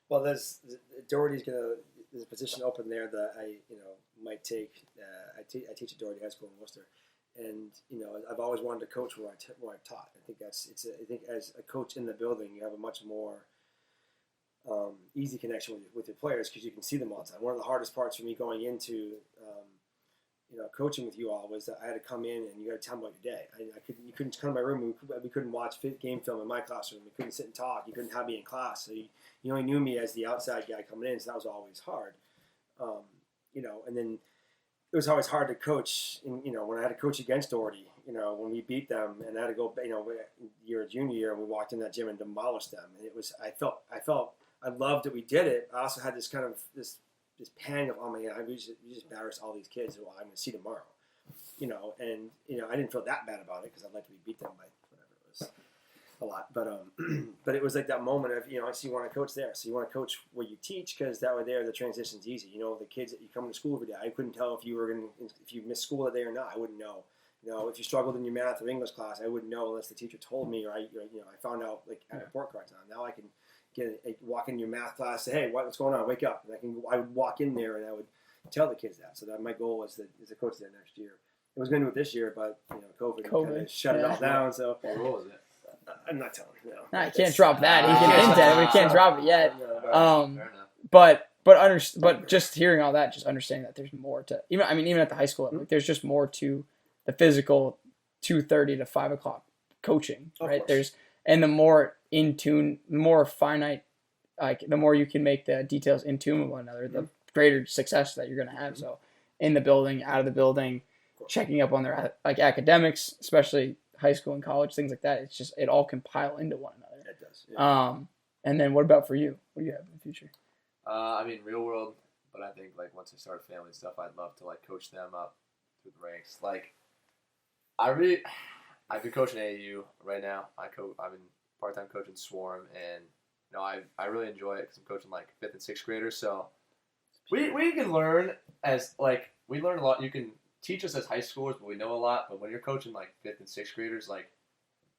Well, there's a position open there that I might take. I teach at Doherty High School in Worcester. And I've always wanted to coach where I've taught. I think I think as a coach in the building, you have a much more easy connection with your players because you can see them all the time. One of the hardest parts for me going into coaching with you all was that I had to come in and you got to tell me about your day. You couldn't come to my room. We couldn't watch game film in my classroom. We couldn't sit and talk. You couldn't have me in class. So you only knew me as the outside guy coming in. So that was always hard. And then. It was always hard to coach, when I had to coach against Doherty, when we beat them and I had to go, year junior year, and we walked in that gym and demolished them. And I loved that we did it. I also had this kind of, this pang of, oh my God, we just embarrassed all these kids who I'm going to see tomorrow, and, I didn't feel that bad about it because I'd like to beat them by whatever it was. A lot, but it was like that moment of so you want to coach there, so you want to coach where you teach because that way there the transition's easy. The kids that you come to school every day, I couldn't tell if you missed school that day or not. I wouldn't know. If you struggled in your math or English class, I wouldn't know unless the teacher told me or I found out like at report cards on. Now I can walk in your math class, say, hey, what's going on? Wake up, and I would walk in there and I would tell the kids that. So that my goal was to coach there next year. I was going to do it this year, but COVID. Kind of shut it all down. So what role is it? I'm not telling you. No, you can't drop that. He can hint at it. We can't drop it yet. But just hearing all that, just understanding that there's more to even at the high school level, like, there's just more to the physical 2:30 to 5 o'clock coaching, right? And the more in tune, the more finite, like the more you can make the details in tune with one another, the greater success that you're going to have. So in the building, out of the building, checking up on their like academics, especially high school and college, things like that. It's just it all can pile into one another. It does. Yeah. And then what about for you? What do you have in the future? Real world, but I think like once I start family stuff, I'd love to like coach them up through the ranks. Like I've been coaching AAU right now. I've been part-time coaching Swarm, and I really enjoy it because I'm coaching like 5th and 6th graders. So we can learn we learn a lot. You can teach us as high schoolers, but we know a lot. But when you're coaching like 5th and 6th graders, like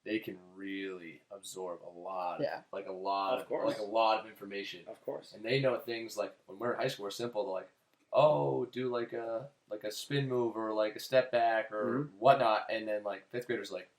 they can really absorb a lot, like a lot of information. Of course. And they know things like when we're in high school, we're simple to like, oh, do like a spin move or like a step back or whatnot, and then like 5th graders like,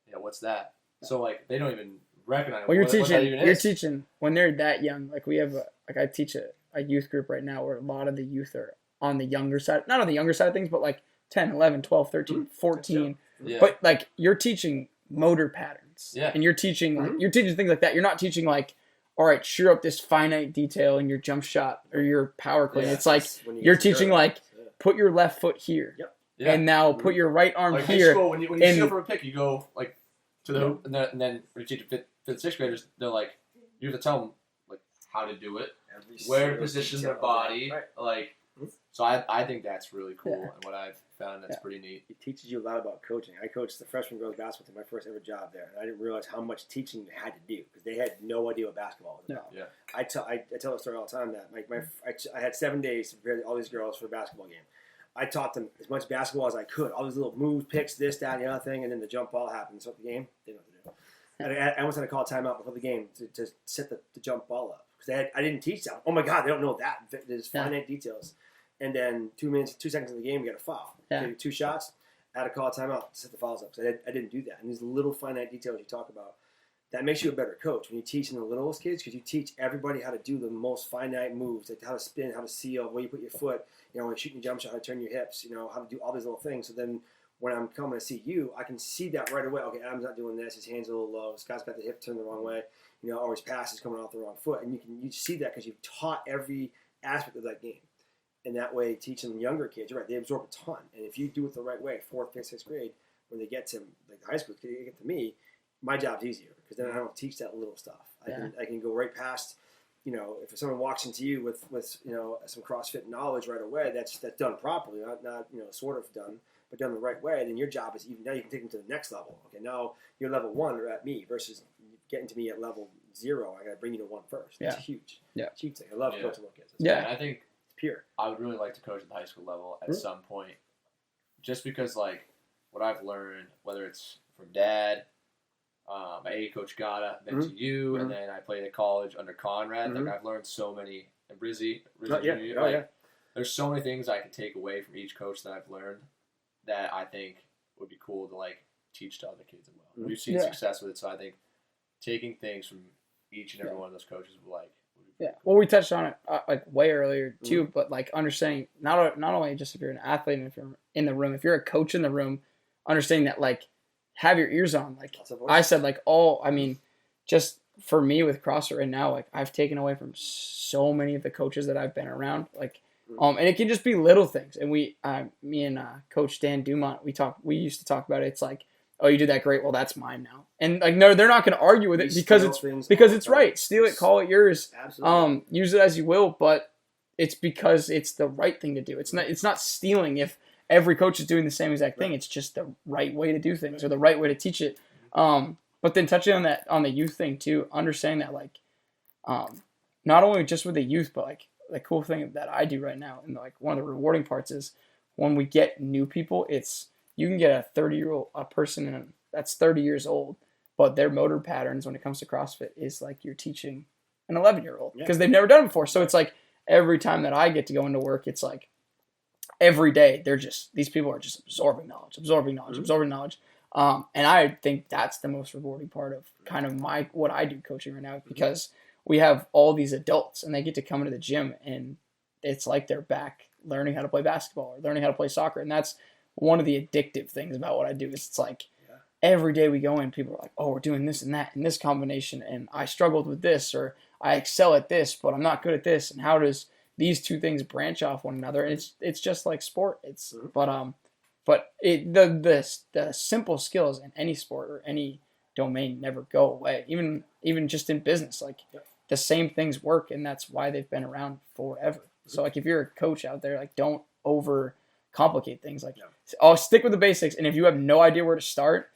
yeah, what's that? So like they don't even recognize. Well, what that even you're is. teaching when they're that young. Like we have, I teach a youth group right now where a lot of the youth are on the younger side, not on the younger side of things, but like 10, 11, 12, 13, 14. Yeah. But like you're teaching motor patterns. Yeah. And you're teaching things like that. You're not teaching like, all right, sure up this finite detail in your jump shot or your power clean. It's like you're teaching like put your left foot here. Yep. Yeah. And now put your right arm like here. School, when you seal for a pick, you go like to the hoop, and then when you teach 5th, 6th graders, they're like, you have to tell them like how to do it, where to position their body, like. So I think that's really cool, and what I've found that's pretty neat. It teaches you a lot about coaching. I coached the freshman girls basketball team, my first ever job there, and I didn't realize how much teaching you had to do because they had no idea what basketball was about. Yeah. I tell the story all the time that I had 7 days to prepare all these girls for a basketball game. I taught them as much basketball as I could, all these little moves, picks, this, that, and the other thing, and then the jump ball happened. So at the game, they didn't know what to do. I almost had to call a timeout before the game to set the jump ball up because I didn't teach them. Oh my God, they don't know that. There's finite details. And then 2 seconds in the game, we got a foul. Okay, 2 shots. I had to call a timeout to set the fouls up because I didn't do that. And these little finite details you talk about, that makes you a better coach when you teach the littlest kids because you teach everybody how to do the most finite moves, like how to spin, how to seal, where you put your foot, when you're shooting your jump shot, how to turn your hips, how to do all these little things. So then when I'm coming to see you, I can see that right away. Okay, Adam's not doing this. His hand's a little low. Scott's got the hip turned the wrong way. Or his pass is coming off the wrong foot. And you see that because you've taught every aspect of that game. And that way, teaching younger kids, you're right, they absorb a ton. And if you do it the right way, 4th, 5th, 6th grade, when they get to like high school, they get to me, my job's easier because then I don't teach that little stuff. I can go right past, if someone walks into you with some CrossFit knowledge right away, that's done properly, not sort of done, but done the right way. Then your job is even now you can take them to the next level. Okay, now you're level 1 or at me versus getting to me at level 0. I got to bring you to 1 first. Yeah. It's huge. Yeah, it's huge thing. I love coaching little kids. And I think. Pure. I would really like to coach at the high school level at some point, just because like what I've learned, whether it's from Dad, my Coach Gata, then to you, and then I played at college under Conrad. Like I've learned so many, and Brizzy, there's so many things I can take away from each coach that I've learned that I think would be cool to like teach to other kids as well. We've seen success with it, so I think taking things from each and every one of those coaches would like. Well, we touched on it like way earlier too, but like understanding not only just if you're an athlete and if you're in the room, if you're a coach in the room, understanding that like have your ears on. Like I said, like just for me with CrossFit right now, like I've taken away from so many of the coaches that I've been around, like and it can just be little things. And me and Coach Dan Dumont, we used to talk about it. It's like, oh, you did that great. Well, that's mine now. And like, no, they're not going to argue with it because it's right. Steal it, call it yours. Absolutely. Use it as you will, but it's because it's the right thing to do. It's not stealing if every coach is doing the same exact thing. It's just the right way to do things or the right way to teach it. But then touching on that, on the youth thing too, understanding that like, not only just with the youth, but like the cool thing that I do right now and like one of the rewarding parts is when we get new people, you can get a 30-year-old person that's 30 years old, but their motor patterns when it comes to CrossFit is like you're teaching an 11-year-old because they've never done it before. So it's like every time that I get to go into work, it's like every day these people are just absorbing knowledge. And I think that's the most rewarding part of kind of what I do coaching right now because we have all these adults and they get to come into the gym and it's like they're back learning how to play basketball or learning how to play soccer. And that's one of the addictive things about what I do is it's like every day we go in, people are like, oh, we're doing this and that in this combination, and I struggled with this, or I excel at this, but I'm not good at this, and how does these two things branch off one another? And it's just like sport. But the simple skills in any sport or any domain never go away. Even just in business, like the same things work, and that's why they've been around forever. So like if you're a coach out there, like don't overcomplicate things. Like I'll stick with the basics, and if you have no idea where to start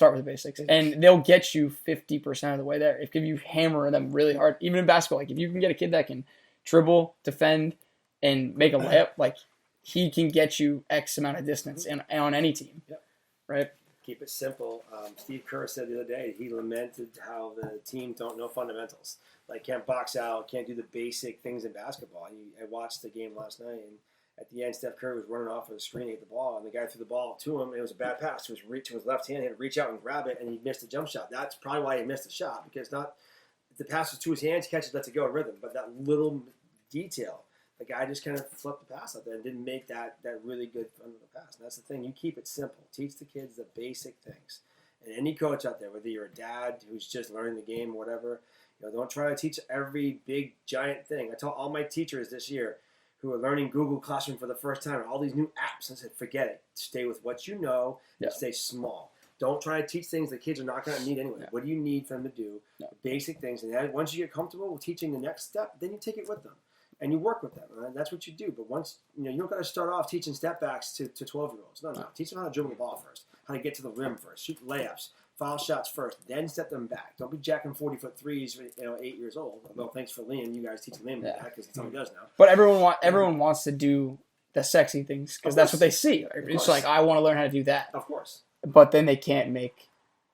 with the basics, and they'll get you 50% of the way there. If you hammer them really hard, even in basketball, like if you can get a kid that can dribble, defend, and make a layup, like he can get you X amount of distance and on any team. Yep. Right? Keep it simple. Steve Kerr said the other day, he lamented how the team don't know fundamentals. Like, can't box out, can't do the basic things in basketball. I watched the game last night, and at the end, Steph Curry was running off of the screen to get the ball, and the guy threw the ball to him, and it was a bad pass to his left hand. He had to reach out and grab it, and he missed a jump shot. That's probably why he missed the shot, because if the pass was to his hands, he catches, lets it go in rhythm. But that little detail, the guy just kind of flipped the pass out there and didn't make that really good fundamental pass. And that's the thing. You keep it simple. Teach the kids the basic things. And any coach out there, whether you're a dad who's just learning the game or whatever, don't try to teach every big, giant thing. I told all my teachers this year who are learning Google Classroom for the first time, all these new apps, I said, forget it. Stay with what you know and stay small. Don't try to teach things that kids are not going to need anyway. What do you need for them to do? Basic things. And then once you get comfortable with teaching the next step, then you take it with them. And you work with them. Right? That's what you do. But once, you don't got to start off teaching step backs to 12-year-olds. No. Teach them how to dribble the ball first, how to get to the rim first, shoot layups, foul shots first, then step them back. Don't be jacking 40-foot threes, 8 years old. Well, thanks for Liam. You guys teaching Liam that because that's how he does now. But everyone wants to do the sexy things because that's what they see. It's like, I want to learn how to do that. Of course. But then they can't make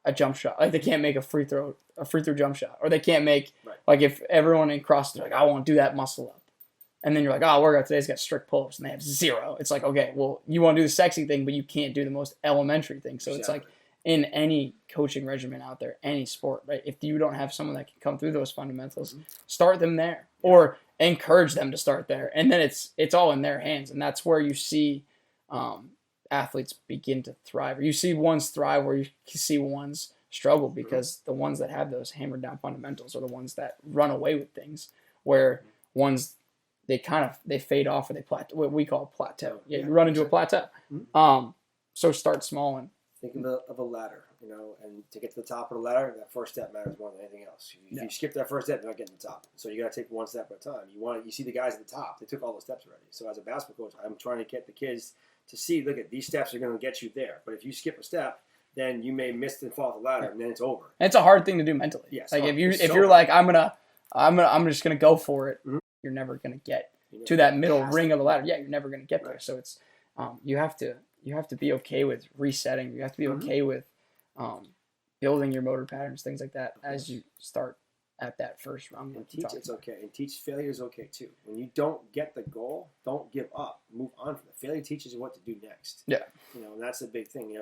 a jump shot. Like, they can't make a free throw jump shot. Or they can't make, like, if everyone in CrossFit, like, I want to do that muscle up. And then you're like, workout today's got strict pull-ups, and they have 0. It's like, okay, well, you want to do the sexy thing, but you can't do the most elementary thing. So It's like, in any coaching regimen out there, any sport, right? If you don't have someone that can come through those fundamentals, start them there, or encourage them to start there, and then it's all in their hands, and that's where you see athletes begin to thrive. Or you see ones thrive where you see ones struggle, because the ones that have those hammered down fundamentals are the ones that run away with things, where ones they fade off, or they plateau, what we call plateau. You run into a plateau. So start small and think of a ladder, and to get to the top of the ladder, that first step matters more than anything else. If you skip that first step, you're not getting to the top. So you got to take one step at a time. You see the guys at the top; they took all the steps already. So as a basketball coach, I'm trying to get the kids to see, look at these steps are going to get you there. But if you skip a step, then you may miss and fall off the ladder, and then it's over. And it's a hard thing to do mentally. Yes, like if you're like, I'm just gonna go for it, you're never gonna get to that middle ring of the ladder. Yeah, you're never gonna get there. So it's you have to be okay with resetting. You have to be okay with building your motor patterns, things like that, as you start at that first rung. And teach it's okay, and teach failure is okay too. When you don't get the goal, don't give up. Move on from it. Failure teaches you what to do next. Yeah, and that's the big thing.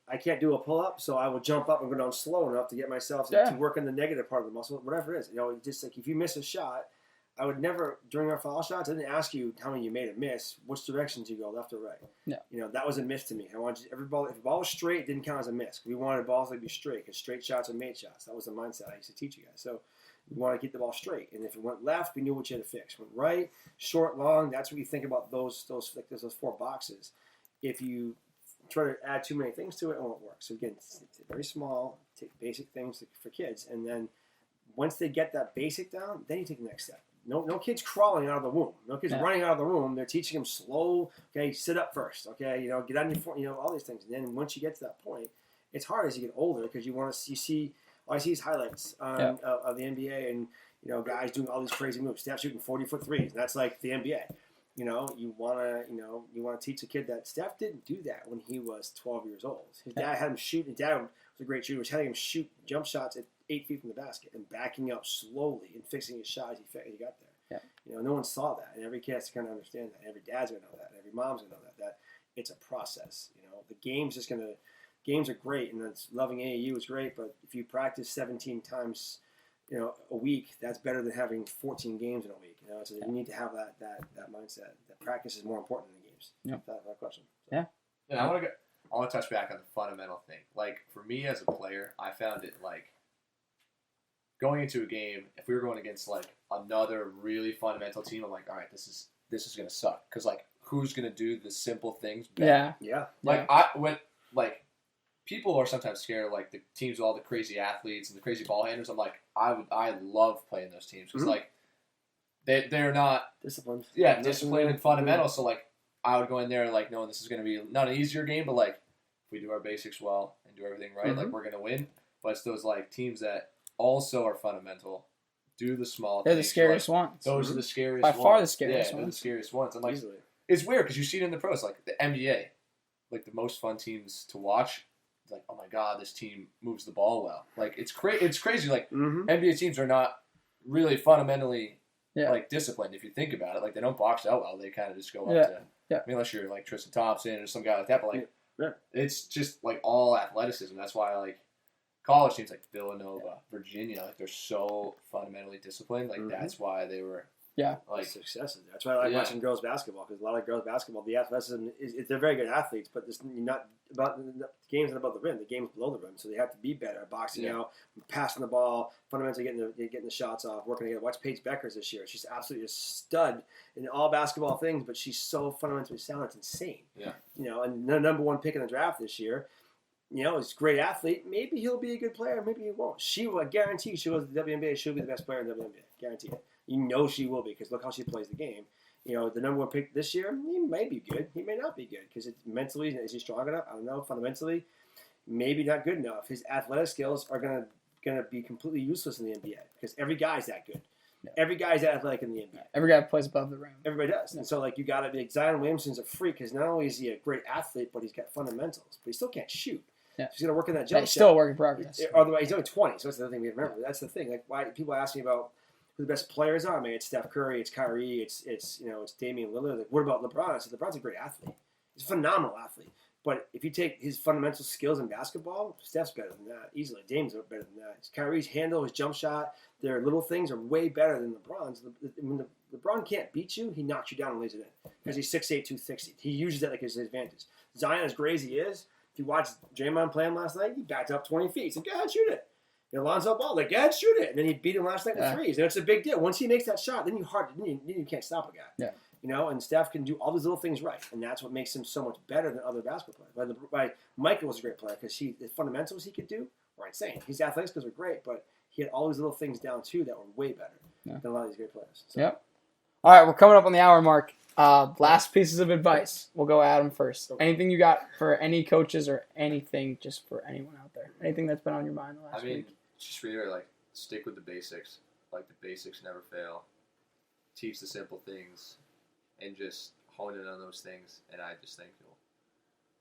I can't do a pull up, so I will jump up and go down slow enough to get myself to work on the negative part of the muscle, whatever it is. Just like if you miss a shot, I would never, during our foul shots, I didn't ask you how many you made a miss. Which direction do you go, left or right? Yeah. That was a miss to me. I wanted every ball. If the ball was straight, it didn't count as a miss. We wanted balls to be straight, because straight shots are made shots. That was the mindset I used to teach you guys. So we want to keep the ball straight. And if it went left, we knew what you had to fix. Went right, short, long. That's what you think about those 4 boxes. If you try to add too many things to it, it won't work. So again, it's very small. Take basic things for kids, and then once they get that basic down, then you take the next step. No kids crawling out of the womb. No kids running out of the womb. They're teaching them slow. Okay, sit up first. Okay, get on your feet. All these things. And then once you get to that point, it's hard as you get older, because you see. All I see is highlights of the NBA, and guys doing all these crazy moves. Steph shooting 40-foot threes. And that's like the NBA. You want to teach a kid that Steph didn't do that when he was 12 years old. His dad had him shoot. His dad was a great shooter. He was having him shoot jump shots at 8 feet from the basket and backing up slowly and fixing his shot as he got there. No one saw that, and every kid has to kind of understand that. And every dad's gonna know that. And every mom's gonna know that it's a process. The games are great, and loving AAU is great. But if you practice 17 times, a week, that's better than having 14 games in a week. So you need to have that mindset. That practice is more important than the games. That question. So. Yeah, I want to touch back on the fundamental thing. Like, for me as a player, I found it like going into a game, if we were going against like another really fundamental team, I'm like, all right, this is gonna suck, because like, who's gonna do the simple things better? Yeah. Like people are sometimes scared of like the teams with all the crazy athletes and the crazy ball handlers. I'm like, I love playing those teams, because like they're not disciplined. Yeah, disciplined and fundamental. So like, I would go in there like knowing this is gonna be not an easier game, but like if we do our basics well and do everything right, like we're gonna win. But it's those like teams that also are fundamental, do the small They're things. the scariest like, ones. Those are the scariest By ones. far the scariest they're the ones. scariest ones. And like, Easily. it's weird because you see it in the pros, like the NBA, like the most fun teams to watch. It's like, oh my god, this team moves the ball well. Like it's crazy. Like NBA teams are not really fundamentally like disciplined if you think about it. Like they don't box out well. They kind of just go up to. I mean, unless you're like Tristan Thompson or some guy like that, but like it's just like all athleticism. That's why like college teams like Villanova, Virginia, like they're so fundamentally disciplined. Like that's why they were like successes. That's why I like watching girls basketball, because a lot of girls basketball, the athleticism is they're very good athletes, but it's not about the game's not above the rim. The game's below the rim, so they have to be better at boxing out, passing the ball, fundamentally getting the shots off, working together. Watch Paige Beckers this year. She's absolutely a stud in all basketball things, but she's so fundamentally sound. It's insane. Yeah, and the number one pick in the draft this year. He's a great athlete. Maybe he'll be a good player. Maybe he won't. She will. I guarantee she goes to the WNBA. She'll be the best player in the WNBA. Guarantee it. She will be, because look how she plays the game. The number one pick this year, he may be good. He may not be good, because mentally, is he strong enough? I don't know. Fundamentally, maybe not good enough. His athletic skills are gonna be completely useless in the NBA, because every guy's that good. Yeah. Every guy's athletic in the NBA. Every guy plays above the rim. Everybody does. Yeah. And so, like, you got to be. Zion Williamson's a freak, because not only is he a great athlete, but he's got fundamentals. But he still can't shoot. Yeah. So he's gonna work in that jump shot. He's still a work in progress. Otherwise, he's only 20. So that's the other thing we have to remember. That's the thing. Like, why people ask me about who the best players are? I mean, it's Steph Curry, it's Kyrie, it's Damian Lillard. Like, what about LeBron? I said LeBron's a great athlete. He's a phenomenal athlete. But if you take his fundamental skills in basketball, Steph's better than that. Easily. Dame's better than that. Kyrie's handle, his jump shot, their little things are way better than LeBron's. When LeBron can't beat you, he knocks you down and lays it in. Because he's 6'8", 260. He uses that like his advantage. Zion, as great as he is, if you watched Draymond play him last night, he backed up 20 feet. He said, go ahead, shoot it. Lonzo Ball, like, go ahead, shoot it. And then he beat him last night with threes. And it's a big deal. Once he makes that shot, then you can't stop a guy. Yeah. And Steph can do all these little things right. And that's what makes him so much better than other basketball players. Michael was a great player, because the fundamentals he could do were insane. His athletic skills were great, but he had all these little things down, too, that were way better than a lot of these great players. So. Yep. All right, we're coming up on the hour mark. Last pieces of advice. We'll go Adam first. Okay. Anything you got for any coaches or anything just for anyone out there? Anything that's been on your mind the last week? Just reiterate, like, stick with the basics. Like, the basics never fail. Teach the simple things, and just hone in on those things. And I just think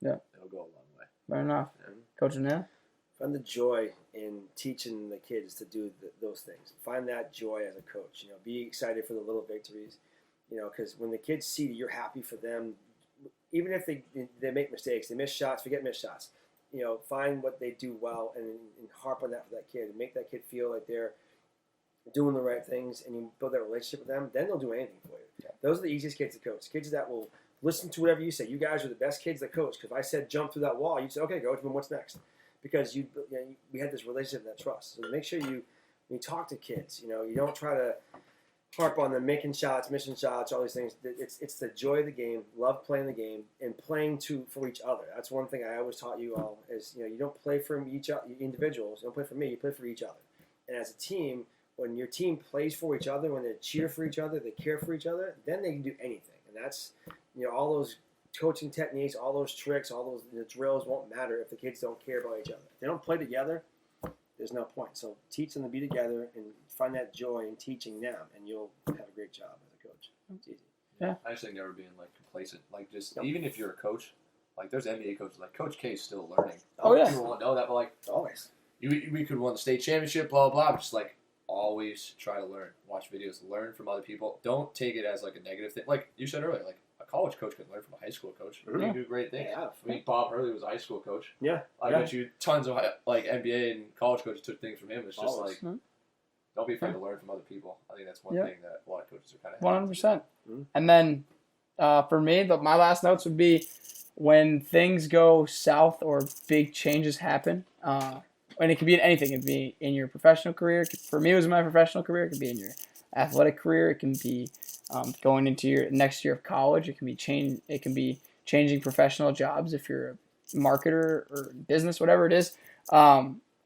it'll go a long way. Fair enough. Yeah. Coach Anil? Find the joy in teaching the kids to do those things. Find that joy as a coach. Be excited for the little victories. Because when the kids see that you're happy for them, even if they make mistakes, they miss shots, forget missed shots. Find what they do well and harp on that for that kid, and make that kid feel like they're doing the right things, and you build that relationship with them. Then they'll do anything for you. Yeah. Those are the easiest kids to coach. Kids that will listen to whatever you say. You guys are the best kids that coach. Because if I said jump through that wall, you'd say, okay, coach, but what's next? Because we had this relationship and that trust. So make sure when you talk to kids, you don't try to harp on them making shots, missing shots, all these things. It's the joy of the game, love playing the game, and playing for each other. That's one thing I always taught you all is, you don't play for each other, individuals. You don't play for me, you play for each other. And as a team, when your team plays for each other, when they cheer for each other, they care for each other, then they can do anything. And that's, all those coaching techniques, all those tricks, all those drills won't matter if the kids don't care about each other. If they don't play together, there's no point. So teach them to be together and find that joy in teaching them, and you'll have a great job as a coach. It's easy. Yeah. I just think never being complacent. Just even if you're a coach, there's NBA coaches. Coach K is still learning. Oh yeah. People won't know that, but always. We could win the state championship, blah blah blah. Just always try to learn. Watch videos, learn from other people. Don't take it as a negative thing. Like you said earlier, a college coach can learn from a high school coach. Mm-hmm. They do great things. Yeah. Bob Hurley was a high school coach. Yeah. I bet you tons of NBA and college coaches took things from him. It's just don't be afraid to learn from other people. I think that's one thing that a lot of coaches are kind of 100%. And then for me, my last notes would be when things go south or big changes happen. And it could be in anything. It could be in your professional career. For me, it was my professional career. It could be in your athletic career. It can be going into your next year of college. It can be changing professional jobs if you're a marketer or business, whatever it is.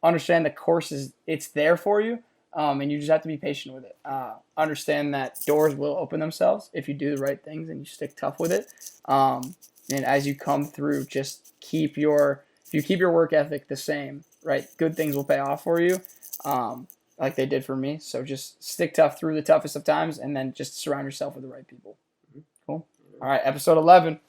Understand the course it's there for you, and you just have to be patient with it. Understand that doors will open themselves if you do the right things and you stick tough with it. And as you come through, just if you keep your work ethic the same, right? Good things will pay off for you. like they did for me. So just stick tough through the toughest of times, and then just surround yourself with the right people. Cool. All right, episode 11.